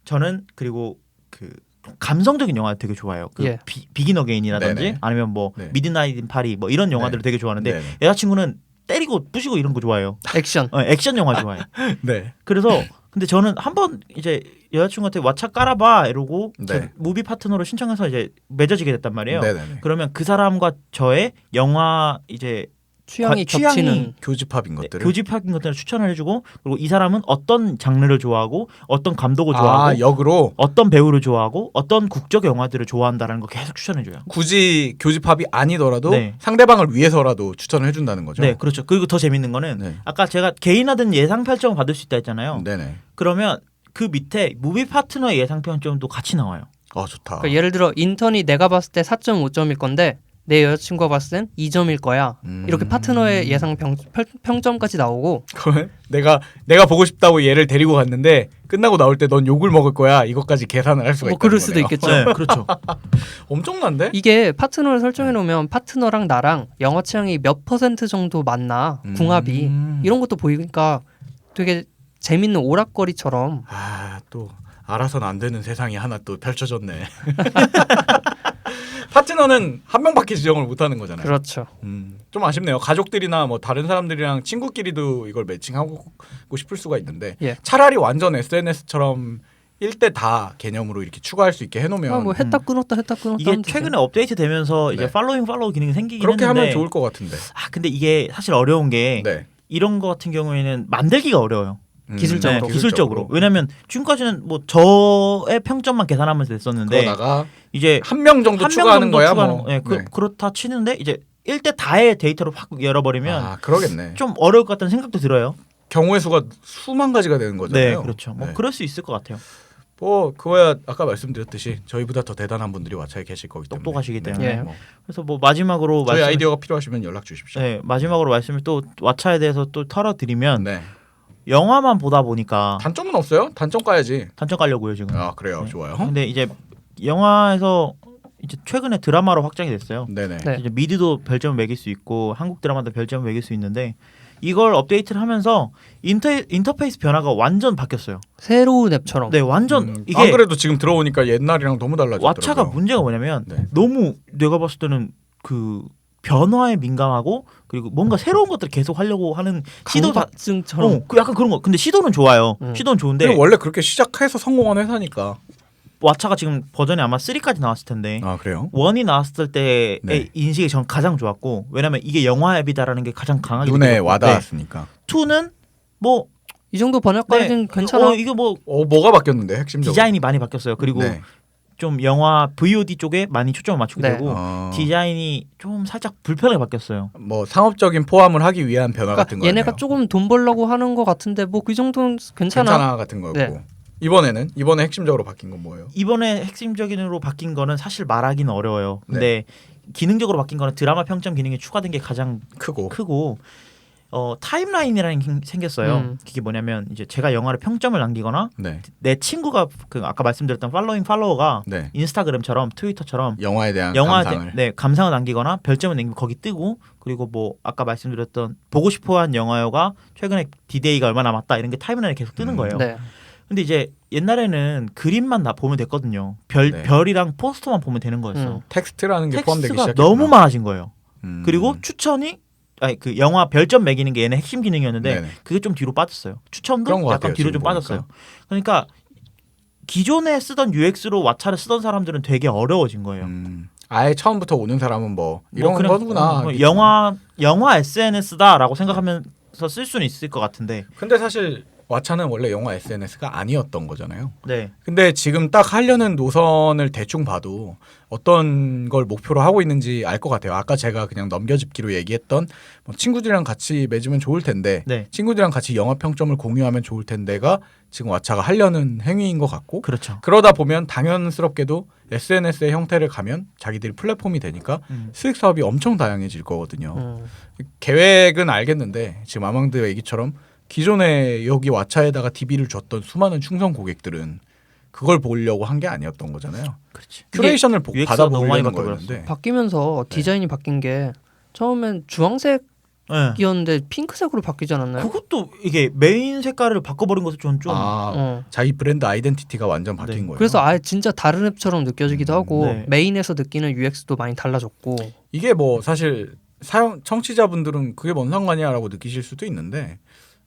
저는 그리고 그 감성적인 영화 되게 좋아해요. 그 예. 비긴 어게인이라든지 네네. 아니면 뭐 네. 미드나잇 인 파리 뭐 이런 영화들을 되게 좋아하는데 네네. 여자친구는 때리고 부시고 이런 거 좋아해요. 액션. 액션 영화 좋아해. 네. 그래서 근데 저는 한번 이제 여자친구한테 왓챠 깔아봐 이러고 네. 무비 파트너로 신청해서 이제 맺어지게 됐단 말이에요. 네네네. 그러면 그 사람과 저의 영화 이제 취향이 취향이 겹치는 교집합인 것들을. 교집합인 것들을 추천을 해주고 그리고 이 사람은 어떤 장르를 좋아하고 어떤 감독을 좋아하고 아, 역으로 어떤 배우를 좋아하고 어떤 국적 영화들을 좋아한다라는 거 계속 추천해줘요. 굳이 교집합이 아니더라도 네. 상대방을 위해서라도 추천을 해준다는 거죠. 네, 그렇죠. 그리고 더 재밌는 거는 네. 아까 제가 개인화된 예상 평점을 받을 수 있다 했잖아요. 네네. 그러면 그 밑에 무비 파트너의 예상 평점도 같이 나와요. 좋다. 그러니까 예를 들어 인턴이 내가 봤을 때 4.5점일 건데 내 여자친구가 봤을 땐 2점일 거야. 이렇게 파트너의 예상 평점까지 나오고 그러면 내가 보고 싶다고 얘를 데리고 갔는데 끝나고 나올 때 넌 욕을 먹을 거야. 이것까지 계산을 할 수가 뭐 있다는 그럴 수도 거네요. 있겠죠. 네, 그렇죠. 엄청난데? 이게 파트너를 설정해 놓으면 파트너랑 나랑 영화 취향이 몇 % 정도 맞나 궁합이 이런 것도 보이니까 되게 재밌는 오락거리처럼 또 알아서는 안 되는 세상이 하나 또 펼쳐졌네. 파트너는 한 명밖에 지정을 못하는 거잖아요. 그렇죠. 좀 아쉽네요. 가족들이나 뭐 다른 사람들이랑 친구끼리도 이걸 매칭하고 싶을 수가 있는데 예. 차라리 완전 SNS처럼 1대 다 개념으로 이렇게 추가할 수 있게 해놓으면 뭐 했다 끊었다 이게 하면 되죠. 최근에 업데이트 되면서 네. 이제 팔로우 기능이 생기긴 그렇게 했는데 하면 좋을 것 같은데. 근데 이게 사실 어려운 게 네. 이런 거 같은 경우에는 만들기가 어려워요. 기술적으로. 기술적으로. 왜냐면 지금까지는 뭐 저의 평점만 계산하면서 됐었는데 그러다가 이제 한 명 정도 한 명 추가하는 정도 거야. 추가하는 뭐. 거. 네, 그렇다 치는데 이제 1대 다의 데이터로 확 열어버리면 그러겠네. 좀 어려울 것 같다는 생각도 들어요. 경우의 수가 수만 가지가 되는 거잖아요. 네, 그렇죠. 뭐 네. 그럴 수 있을 것 같아요. 뭐 그거야 아까 말씀드렸듯이 저희보다 더 대단한 분들이 왓챠에 계실 거기 때문에 똑똑하시기 때문에. 예. 뭐 그래서 뭐 마지막으로 저희 말씀- 아이디어가 필요하시면 연락 주십시오. 네, 마지막으로 말씀을 또 왓챠에 대해서 또 털어드리면 네. 영화만 보다 보니까 단점은 없어요? 단점 까야지. 단점 깔려고요 지금. 그래요. 네. 좋아요. 근데 이제 영화에서 이제 최근에 드라마로 확장이 됐어요. 네네. 네. 이제 미드도 별점을 매길 수 있고 한국 드라마도 별점을 매길 수 있는데 이걸 업데이트를 하면서 인터페이스 변화가 완전 바뀌었어요. 새로운 앱처럼. 네, 완전 이게 안 그래도 지금 들어오니까 옛날이랑 너무 달라졌더라고요. 왓챠가 문제가 뭐냐면 네. 너무 내가 봤을 때는 그 변화에 민감하고 그리고 뭔가 새로운 것들을 계속 하려고 하는 시도 강박증처럼. 그 약간 그런 거. 근데 시도는 좋아요. 시도는 좋은데 근데 원래 그렇게 시작해서 성공한 회사니까. 왓챠가 지금 버전이 아마 3까지 나왔을 텐데 그래요? 1이 나왔을 때의 네. 인식이 전 가장 좋았고 왜냐면 이게 영화 앱이다라는 게 가장 강하게 눈에 느껴졌고. 와닿았으니까. 2는 뭐 이 정도 번역까지는 괜찮아. 이게 뭐 뭐가 바뀌었는데 핵심적으로? 디자인이 많이 바뀌었어요. 그리고 네. 좀 영화 VOD 쪽에 많이 초점을 맞추게 네. 되고 디자인이 좀 살짝 불편하게 바뀌었어요. 뭐 상업적인 포함을 하기 위한 변화 같은 그러니까 거예요. 얘네가 조금 돈 벌려고 하는 것 같은데 뭐 그 정도는 괜찮아. 같은 거였고. 네. 이번에 핵심적으로 바뀐 건 뭐예요? 이번에 핵심적인으로 바뀐 거는 사실 말하기는 어려워요. 네. 근데 기능적으로 바뀐 거는 드라마 평점 기능이 추가된 게 가장 크고 타임라인이라는 게 생겼어요. 이게 뭐냐면 이제 제가 영화를 평점을 남기거나 네. 내 친구가 그 아까 말씀드렸던 팔로워가 네. 인스타그램처럼 트위터처럼 영화에 대한 감상을. 감상을 남기거나 별점을 남기고 거기 뜨고 그리고 뭐 아까 말씀드렸던 보고 싶어한 영화요가 최근에 디데이가 얼마 남았다 이런 게 타임라인에 계속 뜨는 거예요. 네. 근데 이제 옛날에는 그림만 보면 됐거든요. 별이랑 포스터만 보면 되는 거였어. 텍스트라는 게 포함되기 텍스트가 시작했구나. 너무 많아진 거예요. 그리고 추천이 그 영화 별점 매기는 게 얘네 핵심 기능이었는데 네네. 그게 좀 뒤로 빠졌어요. 추천도 그런 것 약간 같아요, 뒤로 지금 좀 빠졌어요. 보니까. 그러니까 기존에 쓰던 UX로 왓챠를 쓰던 사람들은 되게 어려워진 거예요. 아예 처음부터 오는 사람은 뭐 이런 그냥, 거구나. 영화 SNS다라고 생각하면서 쓸 수는 있을 것 같은데. 근데 사실 왓챠는 원래 영화 SNS가 아니었던 거잖아요. 네. 근데 지금 딱 하려는 노선을 대충 봐도 어떤 걸 목표로 하고 있는지 알 것 같아요. 아까 제가 그냥 넘겨짚기로 얘기했던 뭐 친구들이랑 같이 맺으면 좋을 텐데 네. 친구들이랑 같이 영화 평점을 공유하면 좋을 텐데가 지금 왓챠가 하려는 행위인 것 같고 그렇죠. 그러다 보면 당연스럽게도 SNS의 형태를 가면 자기들이 플랫폼이 되니까 수익 사업이 엄청 다양해질 거거든요. 계획은 알겠는데 지금 아망드 얘기처럼 기존에 여기 왓챠에다가 DB를 줬던 수많은 충성 고객들은 그걸 보려고 한 게 아니었던 거잖아요. 그렇지. 큐레이션을 UX가 너무 받아보려는 많이 바뀌어버렸어. 거였는데 바뀌면서 디자인이 바뀐 게 처음엔 주황색이었는데 네. 핑크색으로 바뀌지 않았나요? 그것도 이게 메인 색깔을 바꿔버린 것도 좀 자기 브랜드 아이덴티티가 완전 바뀐 네. 거예요. 그래서 아예 진짜 다른 앱처럼 느껴지기도 하고 네. 메인에서 느끼는 UX도 많이 달라졌고 이게 뭐 사실 청취자분들은 그게 뭔 상관이야라고 느끼실 수도 있는데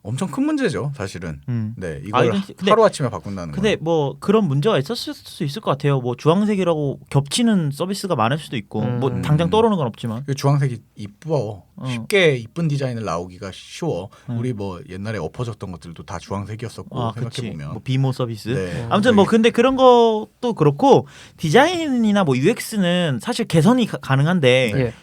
엄청 큰 문제죠, 사실은. 네, 이걸 하루아침에 바꾼다는 거. 근데 뭐 그런 문제가 있었을 수 있을 것 같아요. 뭐 주황색이라고 겹치는 서비스가 많을 수도 있고 뭐 당장 떠오르는 건 없지만 주황색이 이뻐. 쉽게 이쁜 디자인을 나오기가 쉬워. 우리 뭐 옛날에 엎어졌던 것들도 다 주황색이었었고 생각해 보면. 뭐 비모 서비스. 네. 아무튼 뭐 근데 그런 것도 그렇고 디자인이나 뭐 UX는 사실 개선이 가능한데 예.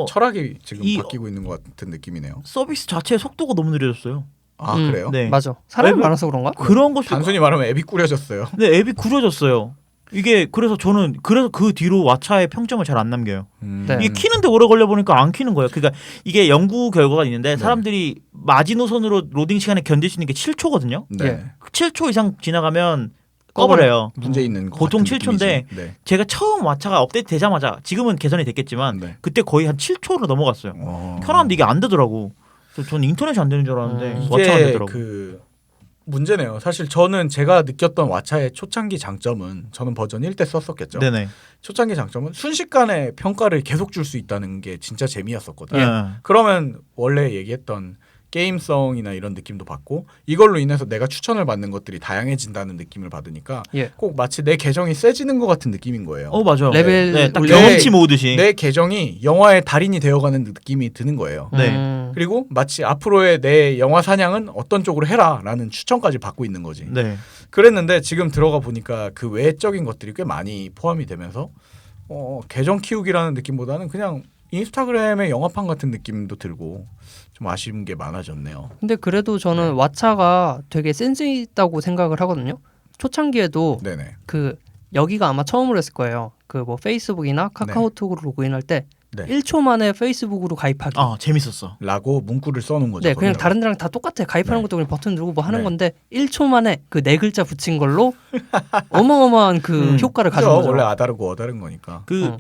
철학이 지금 바뀌고 있는 것 같은 느낌이네요. 서비스 자체의 속도가 너무 느려졌어요. 아 그래요? 네. 맞아. 사람이 많아서 그런가? 그런 것이 단순히 말하면 앱이 꾸려졌어요. 네, 앱이 구려졌어요. 이게 그래서 저는 그 뒤로 왓챠의 평점을 잘 안 남겨요. 네. 이게 키는데 오래 걸려 보니까 안 키는 거예요. 그러니까 이게 연구 결과가 있는데 사람들이 마지노선으로 로딩 시간에 견딜 수 있는 게 7초거든요. 네. 7초 이상 지나가면 꺼버려요. 문제 있는 것 보통 같은 7초인데 네. 제가 처음 왓챠가 업데이트 되자마자 지금은 개선이 됐겠지만 네. 그때 거의 한 7초로 넘어갔어요. 켜놨는데 이게 안 되더라고. 그래서 저는 인터넷이 안 되는 줄 알았는데 왓챠가 안 이게 되더라고. 그 문제네요. 사실 저는 제가 느꼈던 왓챠의 초창기 장점은 저는 버전 1때 썼었겠죠. 네네. 초창기 장점은 순식간에 평가를 계속 줄 수 있다는 게 진짜 재미였었거든요. 네. 그러면 원래 얘기했던 게임성이나 이런 느낌도 받고 이걸로 인해서 내가 추천을 받는 것들이 다양해진다는 느낌을 받으니까 예. 꼭 마치 내 계정이 세지는 것 같은 느낌인 거예요. 맞아. 레벨 네, 딱 올려- 경험치 모으듯이. 내 계정이 영화의 달인이 되어가는 느낌이 드는 거예요. 네. 그리고 마치 앞으로의 내 영화 사냥은 어떤 쪽으로 해라라는 추천까지 받고 있는 거지. 네. 그랬는데 지금 들어가 보니까 그 외적인 것들이 꽤 많이 포함이 되면서 계정 키우기라는 느낌보다는 그냥 인스타그램의 영화판 같은 느낌도 들고 좀 아쉬운 게 많아졌네요. 근데 그래도 저는 왓챠가 되게 센스 있다고 생각을 하거든요. 초창기에도 네네. 그 여기가 아마 처음으로 했을 거예요. 그 뭐 페이스북이나 카카오톡으로 로그인할 때 네. 1초 만에 페이스북으로 가입하기. 재밌었어. 라고 문구를 써놓은 거죠. 네, 그냥 거기다가. 다른 데랑 다 똑같아요. 가입하는 네. 것도 그냥 버튼 누르고 뭐 하는 네. 건데 1초 만에 그 네 글자 붙인 걸로 어마어마한 그 효과를 가진 그죠? 거죠. 원래 아다르고 어다른 거니까. 그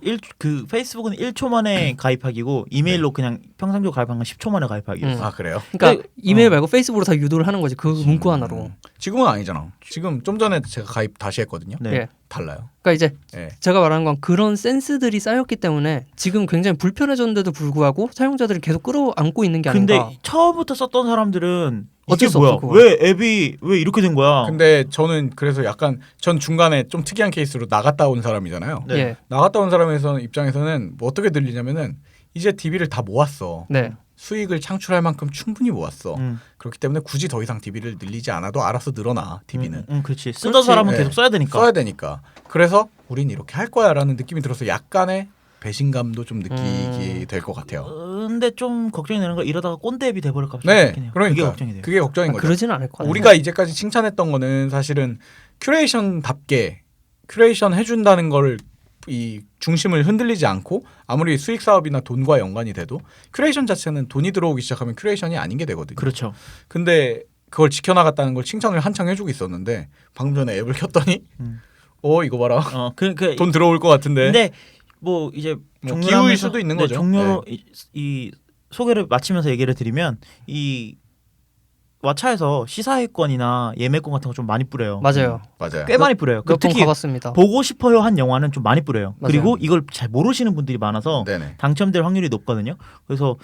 페이스북은 1초 만에 가입하기고 이메일로 그냥 평상적으로 가입한 건 10초 만에 가입하기였어. 아 그래요? 그러니까 이메일 말고 페이스북으로 다 유도를 하는 거지. 그 문구 하나로. 지금은 아니잖아. 지금 좀 전에 제가 가입 다시 했거든요. 네. 예. 달라요. 그러니까 이제 네. 제가 말하는 건 그런 센스들이 쌓였기 때문에 지금 굉장히 불편해졌는데도 불구하고 사용자들이 계속 끌어안고 있는 게 근데 아닌가. 처음부터 썼던 사람들은 어쩔 이게 수 뭐야? 없어, 그건. 왜 앱이 왜 이렇게 된 거야? 근데 저는 그래서 약간 전 중간에 좀 특이한 케이스로 나갔다 온 사람이잖아요. 네. 예. 나갔다 온 사람에서 입장에서는 뭐 어떻게 들리냐면은 이제 DB를 다 모았어. 네. 수익을 창출할 만큼 충분히 모았어. 음. 그렇기 때문에 굳이 더 이상 DB를 늘리지 않아도 알아서 늘어나. DB는 그렇지. 쓰던 그렇지. 사람은 네. 계속 써야 되니까. 써야 되니까. 그래서 우린 이렇게 할 거야라는 느낌이 들어서 약간의 배신감도 좀 느끼게 될 것 같아요. 근데 좀 걱정이 되는 건 이러다가 꼰대 앱이 돼버릴까 봐. 네, 싶긴 해요. 그러니까 그게 걱정이 돼요. 그게 걱정인 거죠. 그러지는 않을 거예요. 우리가 이제까지 칭찬했던 거는 사실은 큐레이션답게 큐레이션 해준다는 걸 이 중심을 흔들리지 않고 아무리 수익 사업이나 돈과 연관이 돼도 큐레이션 자체는 돈이 들어오기 시작하면 큐레이션이 아닌 게 되거든요. 그렇죠. 근데 그걸 지켜나갔다는 걸 칭찬을 한창 해주고 있었는데 방금 전에 앱을 켰더니 이거 봐라 돈 들어올 것 같은데 근데 뭐 이제 뭐 종료를 기우일 하면서- 수도 있는 네, 거죠. 종료 이 소개를 마치면서 얘기를 드리면 이 왓챠에서 시사회권이나 예매권 같은 거 좀 많이 뿌려요. 맞아요. 맞아요. 꽤 많이 뿌려요. 몇 번 특히 가봤습니다. 보고 싶어요 한 영화는 좀 많이 뿌려요. 맞아요. 그리고 이걸 잘 모르시는 분들이 많아서 네네. 당첨될 확률이 높거든요. 그래서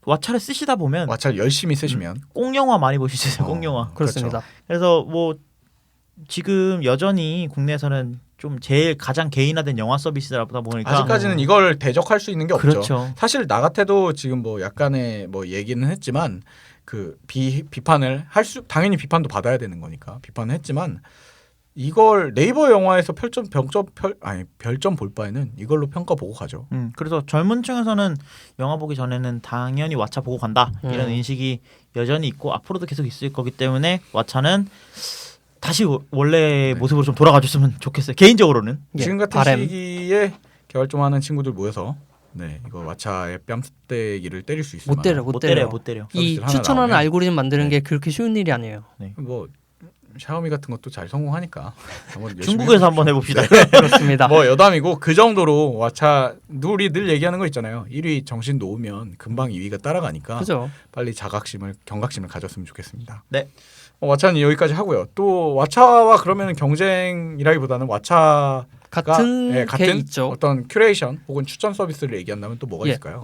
왓챠를 쓰시다 보면 왓챠를 열심히 쓰시면 꽁영화 많이 보시죠. 꽁영화. 그렇습니다. 그래서 뭐 지금 여전히 국내에서는 좀 제일 가장 개인화된 영화 서비스다 보니까 아직까지는 이걸 대적할 수 있는 게 없죠. 그렇죠. 사실 나 같아도 지금 뭐 약간의 뭐 얘기는 했지만 그 비판을 할 수 당연히 비판도 받아야 되는 거니까 비판을 했지만 이걸 네이버 영화에서 별점 볼 바에는 이걸로 평가 보고 가죠. 그래서 젊은 층에서는 영화 보기 전에는 당연히 왓챠 보고 간다 이런 인식이 여전히 있고 앞으로도 계속 있을 거기 때문에 왓챠는 다시 원래 모습으로 좀 돌아가줬으면 좋겠어요. 개인적으로는. 예, 지금 같은 바램. 시기에 개발 좀 하는 친구들 모여서 이거 왓챠의 뺨때기를 때릴 수 있을 못 때려, 만한 못 때려. 못 때려. 이 서비스를 하나 추천하는 나오면. 알고리즘 만드는 네. 게 그렇게 쉬운 일이 아니에요. 뭐 샤오미 같은 것도 잘 성공하니까 한번 열심히 중국에서 한번 해봅시다. 그렇습니다. 뭐 여담이고 그 정도로 왓챠 우리 늘 얘기하는 거 있잖아요. 1위 정신 놓으면 금방 2위가 따라가니까 그죠? 빨리 경각심을 가졌으면 좋겠습니다. 네. 왓챠는 여기까지 하고요. 또 왓챠와 그러면 경쟁이라기보다는 왓챠 같은 게 같은 있죠. 어떤 큐레이션 혹은 추천 서비스를 얘기한다면 또 뭐가 예. 있을까요?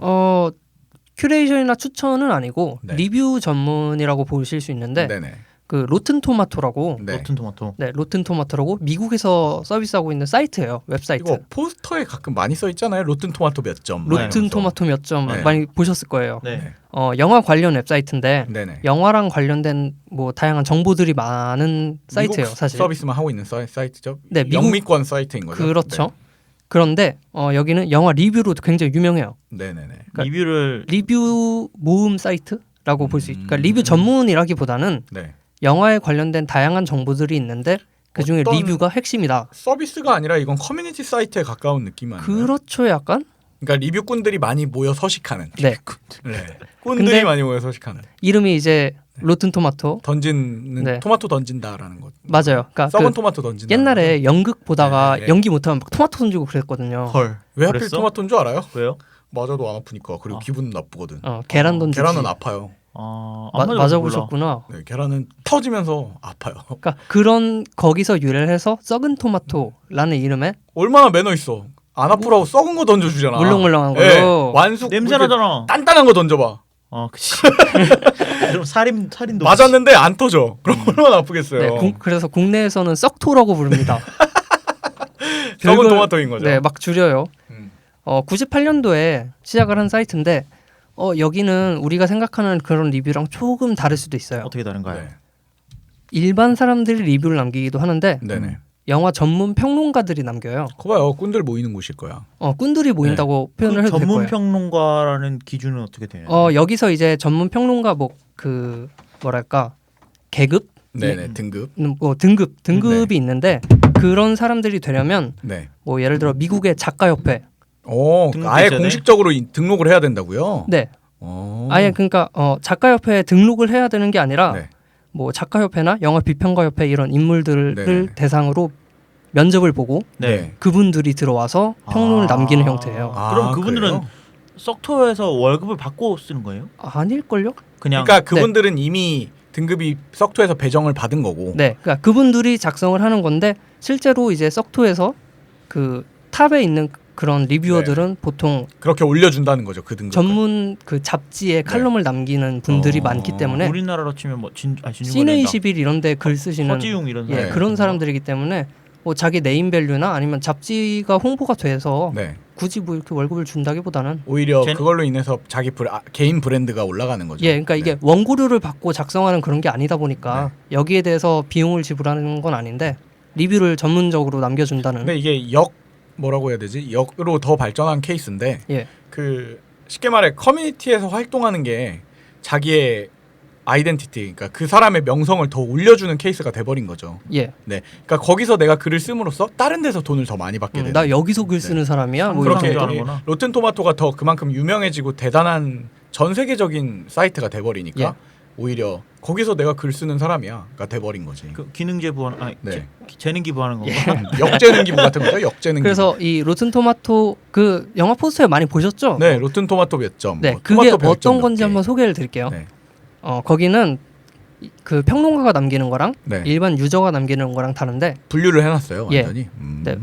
큐레이션이나 추천은 아니고 네. 리뷰 전문이라고 보실 수 있는데 네네. 그 로튼토마토라고 네. 로튼토마토. 네, 로튼토마토라고 미국에서 서비스하고 있는 사이트예요. 웹사이트. 이거 포스터에 가끔 많이 써 있잖아요. 로튼토마토 몇 점. 로튼토마토 몇 점 네. 많이 보셨을 거예요. 네. 영화 관련 웹사이트인데 네네. 영화랑 관련된 뭐 다양한 정보들이 많은 사이트예요, 미국 사실. 서비스만 하고 있는 사이트죠. 네, 미국- 영미권 사이트인 거죠. 그렇죠. 그런데 여기는 영화 리뷰로 굉장히 유명해요. 네네네. 그러니까 리뷰를 리뷰 모음 사이트라고 볼 수 있어요. 그러니까 리뷰 전문이라기보다는 네. 영화에 관련된 다양한 정보들이 있는데 그 중에 어떤- 리뷰가 핵심이다. 서비스가 아니라 이건 커뮤니티 사이트에 가까운 느낌 아니에요? 그렇죠, 약간. 그러니까 리뷰꾼들이 많이 모여 서식하는. 네. 네. 꾼들이 근데- 많이 모여 서식하는. 이름이 이제 로튼토마토. 던지는 네. 토마토 던진다라는 것. 맞아요. 그러니까 썩은 그 토마토 던진다. 옛날에 연극 보다가 네, 네. 연기 못하면 막 토마토 던지고 그랬거든요. 헐. 왜 하필 그랬어? 토마토인 줄 알아요? 왜요? 맞아도 안 아프니까. 그리고 기분 나쁘거든. 계란 던지지. 계란은 아파요. 맞아보셨구나. 네, 계란은 터지면서 아파요. 그러니까 그런 거기서 유래를 해서 썩은 토마토라는 이름에 얼마나 매너 있어. 안 아프라고 썩은 거 던져주잖아. 물렁물렁한 예, 걸로. 완숙 냄새 이렇게 나잖아. 단단한 거 던져봐. 그치. 그럼 살인도 맞았는데 안 터져. 그럼 얼마나 아프겠어요. 네, 그래서 국내에서는 썩토라고 부릅니다. 썩은 별걸- 토마토인 거죠. 네, 막 줄여요. 음. 98년도에 시작을 한 사이트인데 여기는 우리가 생각하는 그런 리뷰랑 조금 다를 수도 있어요. 어떻게 다른가요? 네. 일반 사람들이 리뷰를 남기기도 하는데 네네. 영화 전문 평론가들이 남겨요. 거봐요. 꾼들 모이는 곳일 거야. 꾼들이 모인다고 표현을 해도 될 전문 거예요. 평론가라는 기준은 어떻게 되나요? 여기서 이제 전문 평론가 뭐랄까 계급 네네. 등급. 등급이 있는데 그런 사람들이 되려면 네. 뭐 예를 들어 미국의 작가협회 등록이 아예 있어야 돼? 공식적으로 등록을 해야 된다고요? 네 오. 아예 그러니까 작가협회에 등록을 해야 되는 게 아니라 네. 뭐 작가협회나 영화 비평가협회 이런 인물들을 네네. 대상으로 면접을 보고 네. 그분들이 들어와서 평론을 남기는 형태예요. 그럼 그분들은 그래요? 썩토에서 월급을 받고 쓰는 거예요? 아닐걸요? 그냥 그러니까 그분들은 이미 등급이 썩토에서 배정을 받은 거고. 네, 그러니까 그분들이 작성을 하는 건데 실제로 이제 썩토에서 그 탑에 있는 그런 리뷰어들은 보통 그렇게 올려준다는 거죠. 그 등급. 전문 그 잡지에 칼럼을 남기는 분들이 어, 많기 때문에 우리나라로 치면 뭐 시내 21 이런 데 글 쓰시는 서지용 이런 예, 네. 그런 사람들이기 때문에 뭐 자기 네임밸류나 아니면 잡지가 홍보가 돼서 네. 굳이 뭐 이렇게 월급을 준다기보다는 오히려 쟤는- 그걸로 인해서 자기 개인 브랜드가 올라가는 거죠. 예, 그러니까 이게 네. 원고료를 받고 작성하는 그런 게 아니다 보니까 여기에 대해서 비용을 지불하는 건 아닌데 리뷰를 전문적으로 남겨준다는 근데 이게 뭐라고 해야 되지? 역으로 더 발전한 케이스인데 예, 그 쉽게 말해 커뮤니티에서 활동하는 게 자기의 아이덴티티, 그러니까 그 사람의 명성을 더 올려주는 케이스가 돼버린 거죠. 예. 네, 그러니까 거기서 내가 글을 씀으로써 다른 데서 돈을 더 많이 받게 되는. 나 여기서 글 쓰는 사람이야. 뭐 그렇게 이렇게. 하는구나. 로튼 토마토가 더 그만큼 유명해지고 대단한 전 세계적인 사이트가 돼버리니까 예. 오히려 거기서 내가 글 쓰는 사람이야가 돼버린 거지. 그 기능 제보하는 네. 재능 기부하는 건가? 역재능 기부 같은 거죠. 역재능. 그래서 이 로튼 토마토 그 영화 포스터에 많이 보셨죠? 기부. 네, 로튼 토마토 몇 점. 네, 뭐 그게 토마토 별점 어떤 몇 건지 개. 한번 소개를 드릴게요. 네. 거기는 그 평론가가 남기는 거랑 네. 일반 유저가 남기는 거랑 다른데, 분류를 해놨어요, 예. 완전히. 네,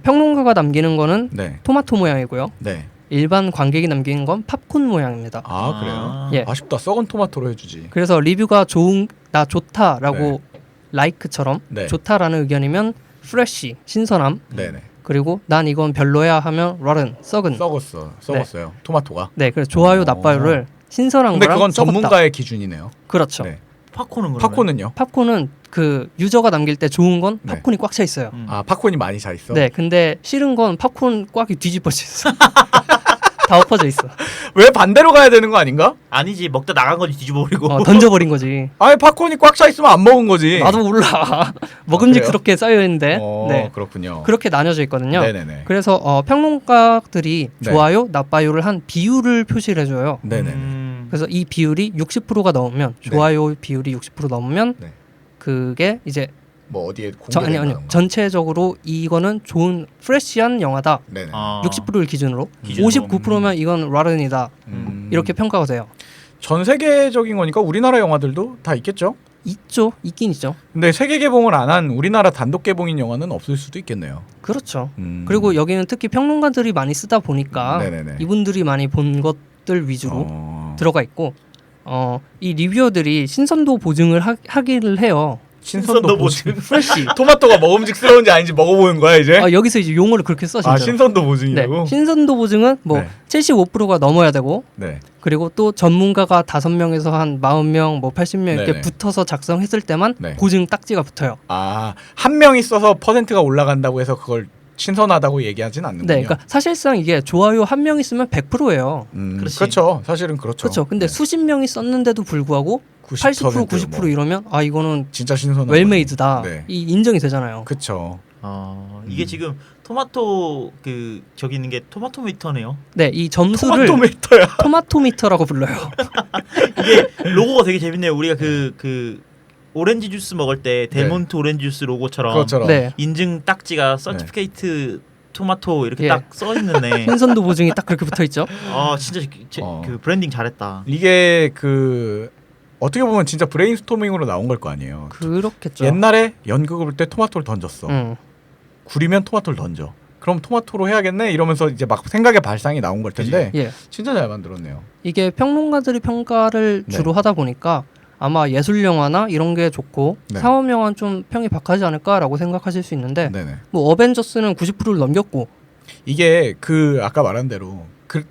평론가가 남기는 거는 네. 토마토 모양이고요. 네. 일반 관객이 남기는 건 팝콘 모양입니다. 아, 그래요? 예. 아쉽다. 썩은 토마토로 해주지. 그래서 리뷰가 나 좋다라고 like처럼 네. 좋다라는 의견이면 fresh 신선함 네네. 그리고 난 이건 별로야 하면 rotten 썩은 썩었어요. 토마토가. 네 그래서 좋아요 나빠요를 신선한 근데 거랑 그건 썩었다. 전문가의 기준이네요. 그렇죠. 네. 팝콘은 그러면? 팝콘은요? 팝콘은 그 유저가 남길 때 좋은 건 네. 팝콘이 꽉 차 있어요. 아 팝콘이 많이 차 있어. 네, 근데 싫은 건 팝콘 꽉이 뒤집어져 있어. 다 엎어져 있어. 왜 반대로 가야 되는 거 아닌가? 아니지 먹다 나간 거지 뒤집어버리고. 던져버린 거지. 아니 팝콘이 꽉 차 있으면 안 먹은 거지. 나도 몰라. 먹음직스럽게 쌓여 있는데. 네, 그렇군요. 그렇게 나뉘어져 있거든요. 네네네. 그래서 평론가들이 네. 좋아요, 나빠요를 한 비율을 표시를 해줘요. 네네네. 그래서 이 비율이 60%가 넘으면 네. 좋아요 비율이 60% 넘으면 네. 그게 이제 뭐 어디에 공개된다는 아니요 건가? 전체적으로 이거는 좋은 프레시한 영화다. 네네. 60%를 기준으로, 기준으로. 59%면 이건 라른이다. 이렇게 평가가 돼요. 전 세계적인 거니까 우리나라 영화들도 다 있겠죠. 있죠, 있긴 있죠. 근데 세계 개봉을 안 한 우리나라 단독 개봉인 영화는 없을 수도 있겠네요. 그렇죠. 그리고 여기는 특히 평론가들이 많이 쓰다 보니까 네네네. 이분들이 많이 본 것들 위주로 어... 들어가 있고 이 리뷰어들이 신선도 보증을 하기를 해요. 신선도 보증. 프레시. 토마토가 먹음직스러운지 아닌지 먹어보는 거야 이제. 여기서 이제 용어를 그렇게 써 진짜. 아 신선도 네, 보증이라고. 신선도 보증은 뭐 네. 75%가 넘어야 되고 네. 그리고 또 전문가가 5명에서 한 40명, 뭐 80명 이렇게 네네. 붙어서 작성했을 때만 네. 보증 딱지가 붙어요. 아한 명이 써서 퍼센트가 올라간다고 해서 그걸 신선하다고 얘기하진 않는군요. 네, 그러니까 사실상 이게 좋아요 한 명 있으면 100%예요. 그렇지. 그렇죠. 사실은 그렇죠. 그렇죠. 근데 네. 수십 명이 썼는데도 불구하고 80% 90% 뭐 이러면 이거는 진짜 신선한 웰메이드다. 네. 이 인정이 되잖아요. 그렇죠. 이게 지금 토마토 그 저기 있는 게 토마토 미터네요. 네, 이 점수를 토마토메이터야. 토마토미터라고 불러요. 이게 로고가 되게 재밌네요. 우리가 그 오렌지 주스 먹을 때 델몬트 오렌지 주스 로고처럼 그것처럼. 네. 인증 딱지가 서티피케이트 토마토 이렇게 예. 딱 써 있는데. 신선도 보증이 딱 그렇게 붙어 있죠. 진짜 그 브랜딩 잘했다. 이게 그 어떻게 보면 진짜 브레인스토밍으로 나온 걸 거 아니에요. 그렇겠죠. 옛날에 연극을 볼 때 토마토를 던졌어. 음. 구리면 토마토를 던져. 그럼 토마토로 해야겠네 이러면서 이제 막 생각의 발상이 나온 걸 텐데 예. 진짜 잘 만들었네요. 이게 평론가들이 평가를 네. 주로 하다 보니까 아마 예술 영화나 이런 게 좋고 네. 상업 영화는 좀 평이 박하지 않을까라고 생각하실 수 있는데 네네. 뭐 어벤져스는 90%를 넘겼고 이게 그 아까 말한 대로 그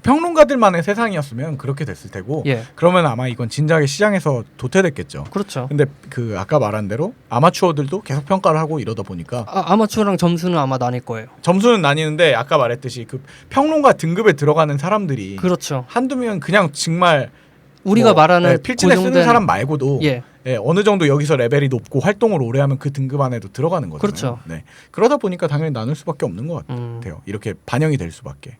평론가들만의 세상이었으면 그렇게 됐을 테고 예. 그러면 아마 이건 진작에 시장에서 도태됐겠죠. 그렇죠. 근데 그 아까 말한 대로 아마추어들도 계속 평가를 하고 이러다 보니까 아마추어랑 점수는 아마 나뉠 거예요. 점수는 나뉘는데 아까 말했듯이 그 평론가 등급에 들어가는 사람들이 그렇죠. 한두 명 그냥 정말 우리가 뭐, 말하는 필진에 쓰는 고정된- 사람 말고도 예. 어느 정도 여기서 레벨이 높고 활동을 오래 하면 그 등급 안에도 들어가는 거잖아요. 그렇죠. 네. 그러다 보니까 당연히 나눌 수밖에 없는 것 음. 같아요. 이렇게 반영이 될 수밖에.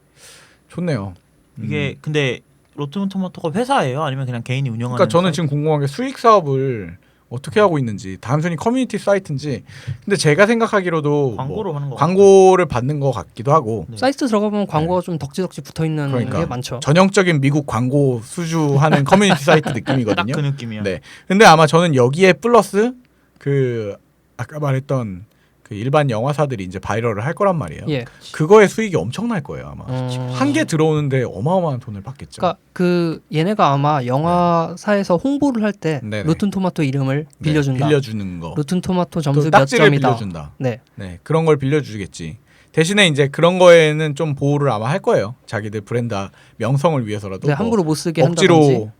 좋네요. 이게 근데 로튼 토마토가 회사예요? 아니면 그냥 개인이 운영하는? 그러니까 저는 사이트? 지금 궁금한 게 수익 사업을 어떻게 하고 있는지 단순히 커뮤니티 사이트인지 근데 제가 생각하기로도 광고로 하는 거 광고를 받는 것 같기도 하고 네. 사이트 들어가 보면 광고가 좀 덕지덕지 붙어 있는 그러니까 게 많죠. 전형적인 미국 광고 수주하는 커뮤니티 사이트 딱 느낌이거든요. 그 느낌이야. 네. 근데 아마 저는 여기에 플러스 그 아까 말했던 그 일반 영화사들이 이제 바이럴을 할 거란 말이에요. 예. 그거의 수익이 엄청날 거예요 아마. 한 개 음. 들어오는데 어마어마한 돈을 받겠죠. 그러니까 그 얘네가 아마 영화사에서 홍보를 할 때 네네. 로튼 토마토 이름을 빌려준다. 빌려주는 거. 로튼 토마토 또 점수 몇 딱지를 점이다. 빌려준다. 네. 네, 그런 걸 빌려주겠지. 대신에 이제 그런 거에는 좀 보호를 아마 할 거예요. 자기들 브랜드 명성을 위해서라도 네, 뭐 함부로 못 쓰게 한다든지. 억지로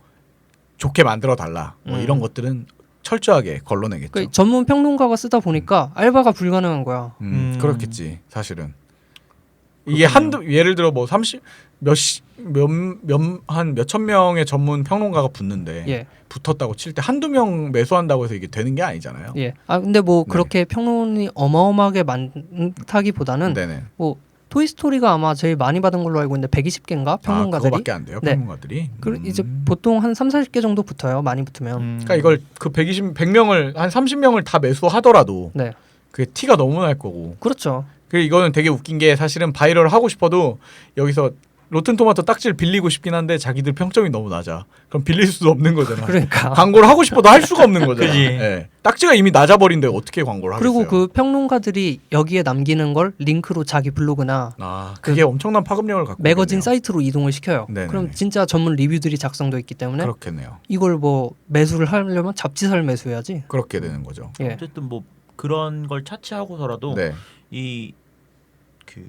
좋게 만들어 달라. 뭐 음. 이런 것들은 철저하게 걸러내겠죠. 그 전문 평론가가 쓰다 보니까 알바가 불가능한 거야. 그렇겠지 사실은. 이게 한두 예를 들어 뭐 30 한 몇천 명의 전문 평론가가 붙는데 예. 붙었다고 칠 때 한두 명 매수한다고 해서 이게 되는 게 아니잖아요. 예. 근데 뭐 네. 그렇게 평론이 어마어마하게 많다기보다는 네네. 뭐 토이스토리가 아마 제일 많이 받은 걸로 알고 있는데 120개인가 평론가들이. 그거밖에 안 돼요. 네. 평론가들이. 이제 보통 한 3-40개 정도 붙어요. 많이 붙으면. 그러니까 이걸 그 100명을 한 30명을 다 매수하더라도 네. 그게 티가 너무 날 거고. 그렇죠. 그 이거는 되게 웃긴 게 사실은 바이럴 하고 싶어도 여기서 로튼토마토 딱지를 빌리고 싶긴 한데 자기들 평점이 너무 낮아. 그럼 빌릴 수도 없는 거잖아. 그러니까. 광고를 하고 싶어도 할 수가 없는 거잖아. 그지. 예. 딱지가 이미 낮아버린데 어떻게 광고를 하겠어요? 그리고 그 평론가들이 여기에 남기는 걸 링크로 자기 블로그나 그게 엄청난 파급력을 갖고 매거진 있겠네요. 사이트로 이동을 시켜요. 네네네. 그럼 진짜 전문 리뷰들이 작성돼 있기 때문에 그렇겠네요. 이걸 뭐 매수를 하려면 잡지사를 매수해야지. 그렇게 되는 거죠. 예. 어쨌든 뭐 그런 걸 차치하고서라도 네. 이 그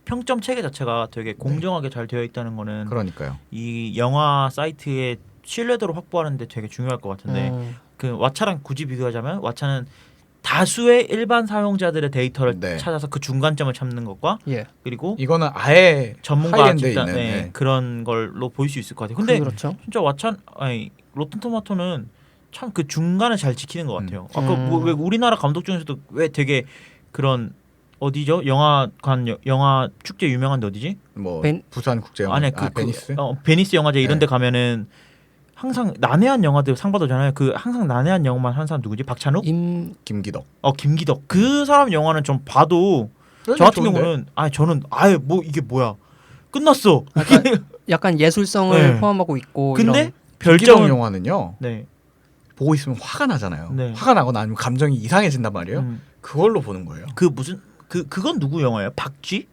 평점 체계 자체가 되게 공정하게 잘 되어 있다는 거는 그러니까요. 이 영화 사이트의 신뢰도를 확보하는데 되게 중요할 것 같은데 그 왓챠랑 굳이 비교하자면 왓챠는 다수의 일반 사용자들의 데이터를 네. 찾아서 그 중간점을 찾는 것과 예. 그리고 이거는 아예 전문가 하이엔드에 집단 있는, 네, 네. 그런 걸로 보일 수 있을 것 같아요. 근데 그렇죠. 진짜 로튼토마토는 참 그 중간을 잘 지키는 것 같아요. 아까 뭐 왜 우리나라 감독 중에서도 왜 되게 그런 어디죠? 영화 축제 유명한 데 어디지? 뭐 벤- 부산 국제영화 아니 베니스? 베니스 영화제 이런 데 네. 가면은 항상 난해한 영화들 상 받아잖아요. 그 항상 난해한 영화만 하는 사람 누구지? 박찬욱? 김기덕. 김기덕. 그 사람 영화는 좀 봐도 저 같은 경우는 저는 아예 뭐 이게 뭐야? 끝났어. 약간 예술성을 네. 포함하고 있고 근데 이런 별정 별정은 영화는요. 네. 보고 있으면 화가 나잖아요. 네. 화가 나거나 아니면 감정이 이상해진단 말이에요. 그걸로 보는 거예요. 그 무슨 그건 누구 영화예요? 박쥐?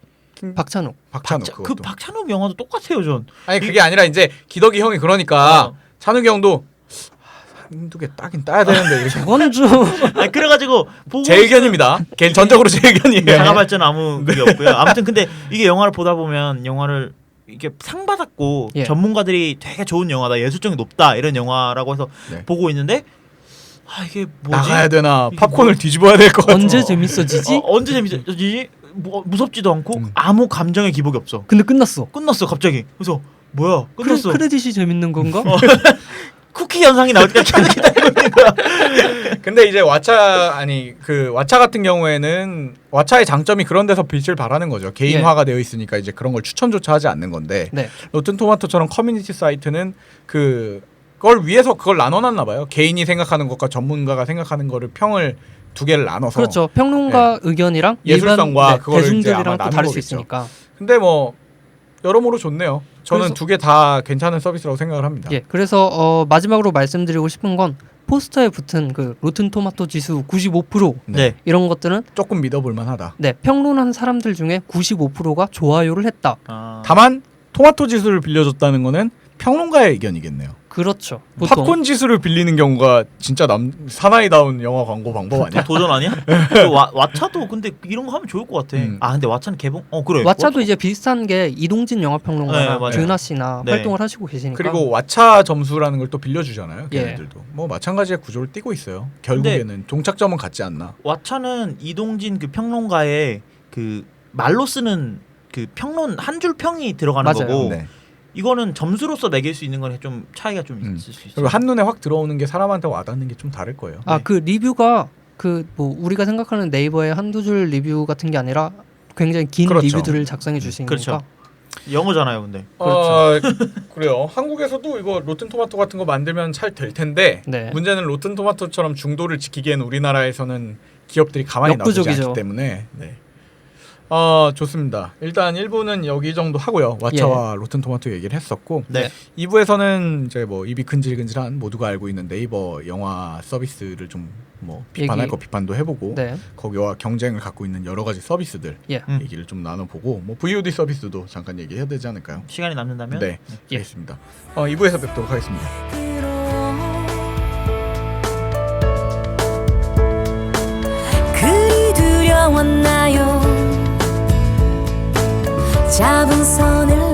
박찬욱. 박찬욱 그 그것도. 박찬욱 영화도 똑같아요, 전. 아니 그게 아니라 이제 기덕이 형이 그러니까 찬욱이 형도 한두 개 따긴 따야 되는데 이렇게 그건 좀 아니 그래가지고 보고 제 의견입니다. 개인 전적으로 제 의견이에요. 자가 발전 아무 그게 없고요. 아무튼 근데 이게 영화를 보다 보면 영화를 이게 상 받았고 예. 전문가들이 되게 좋은 영화다, 예술성이 높다 이런 영화라고 해서 네. 보고 있는데 이게 뭐지? 나가야 되나 이게 팝콘을 뒤집어야 될 것 같아. 언제 재밌어지지? 언제 재밌어지지? 무섭지도 않고 아무 감정의 기복이 없어. 근데 끝났어. 끝났어 갑자기. 그래서 뭐야? 끝났어. 크레딧이 재밌는 건가? 쿠키 현상이 나올 때까지 계속 기다리고 있는 거야. 근데 이제 왓챠 같은 경우에는 왓챠의 장점이 그런 데서 빛을 발하는 거죠. 개인화가 되어 있으니까 이제 그런 걸 추천조차 하지 않는 건데 네. 로튼토마토처럼 커뮤니티 사이트는 그걸 위해서 그걸 나눠놨나 봐요. 개인이 생각하는 것과 전문가가 생각하는 거를 평을 두 개를 나눠서. 그렇죠. 평론가 의견이랑 예술성과 일반 그거를 이제 아마 대중들이랑 또 나눈 다를 수 거겠죠. 있으니까. 근데 뭐 여러모로 좋네요. 저는 그래서- 두 개 다 괜찮은 서비스라고 생각을 합니다. 예. 그래서 마지막으로 말씀드리고 싶은 건 포스터에 붙은 그 로튼 토마토 지수 95% 네. 이런 것들은 조금 믿어볼 만하다. 네, 평론한 사람들 중에 95%가 좋아요를 했다. 다만 토마토 지수를 빌려줬다는 거는 평론가의 의견이겠네요. 그렇죠. 보통 팝콘 지수를 빌리는 경우가 진짜 사나이다운 영화 광고 방법 아니야? 도전 아니야? 왓챠도 근데 이런 거 하면 좋을 것 같아. 근데 왓챠는 개봉 그래. 왓챠도 이제 비슷한 게 이동진 영화 네, 평론가나 맞아요. 듀나 씨나 네. 활동을 하시고 계시니까. 그리고 왓챠 점수라는 걸 또 빌려주잖아요. 예. 걔네들도 뭐 마찬가지의 구조를 띠고 있어요. 결국에는 종착점은 같지 않나. 왓챠는 이동진 그 평론가의 그 말로 쓰는 그 평론 한 줄 평이 들어가는 맞아요. 거고 네. 이거는 점수로서 매길 수 있는 건 좀 차이가 좀 있을 수 있어요. 그리고 한눈에 확 들어오는 게 사람한테 와닿는 게 좀 다를 거예요. 아, 그 리뷰가 그 뭐 우리가 생각하는 네이버의 한두 줄 리뷰 같은 게 아니라 굉장히 긴 그렇죠. 리뷰들을 작성해 주시니까. 그렇죠. 영어잖아요, 근데. 그래요. 한국에서도 이거 로튼토마토 같은 거 만들면 잘 될 텐데 네. 문제는 로튼토마토처럼 중도를 지키기엔 우리나라에서는 기업들이 가만히 놔두지 역부족이죠. 않기 때문에 네. 좋습니다. 일단 1부는 여기 정도 하고요. 왓챠와 로튼토마토 얘기를 했었고 네. 2부에서는 이제 뭐 입이 근질근질한 모두가 알고 있는 네이버 영화 서비스를 좀 뭐 비판할 거 비판도 해보고 네. 거기와 경쟁을 갖고 있는 여러 가지 서비스들 예. 얘기를 좀 나눠보고 뭐 VOD 서비스도 잠깐 얘기해야 되지 않을까요? 시간이 남는다면 네, 예. 알겠습니다. 2부에서 뵙도록 하겠습니다. 그리 두려웠나요? 잡은 선을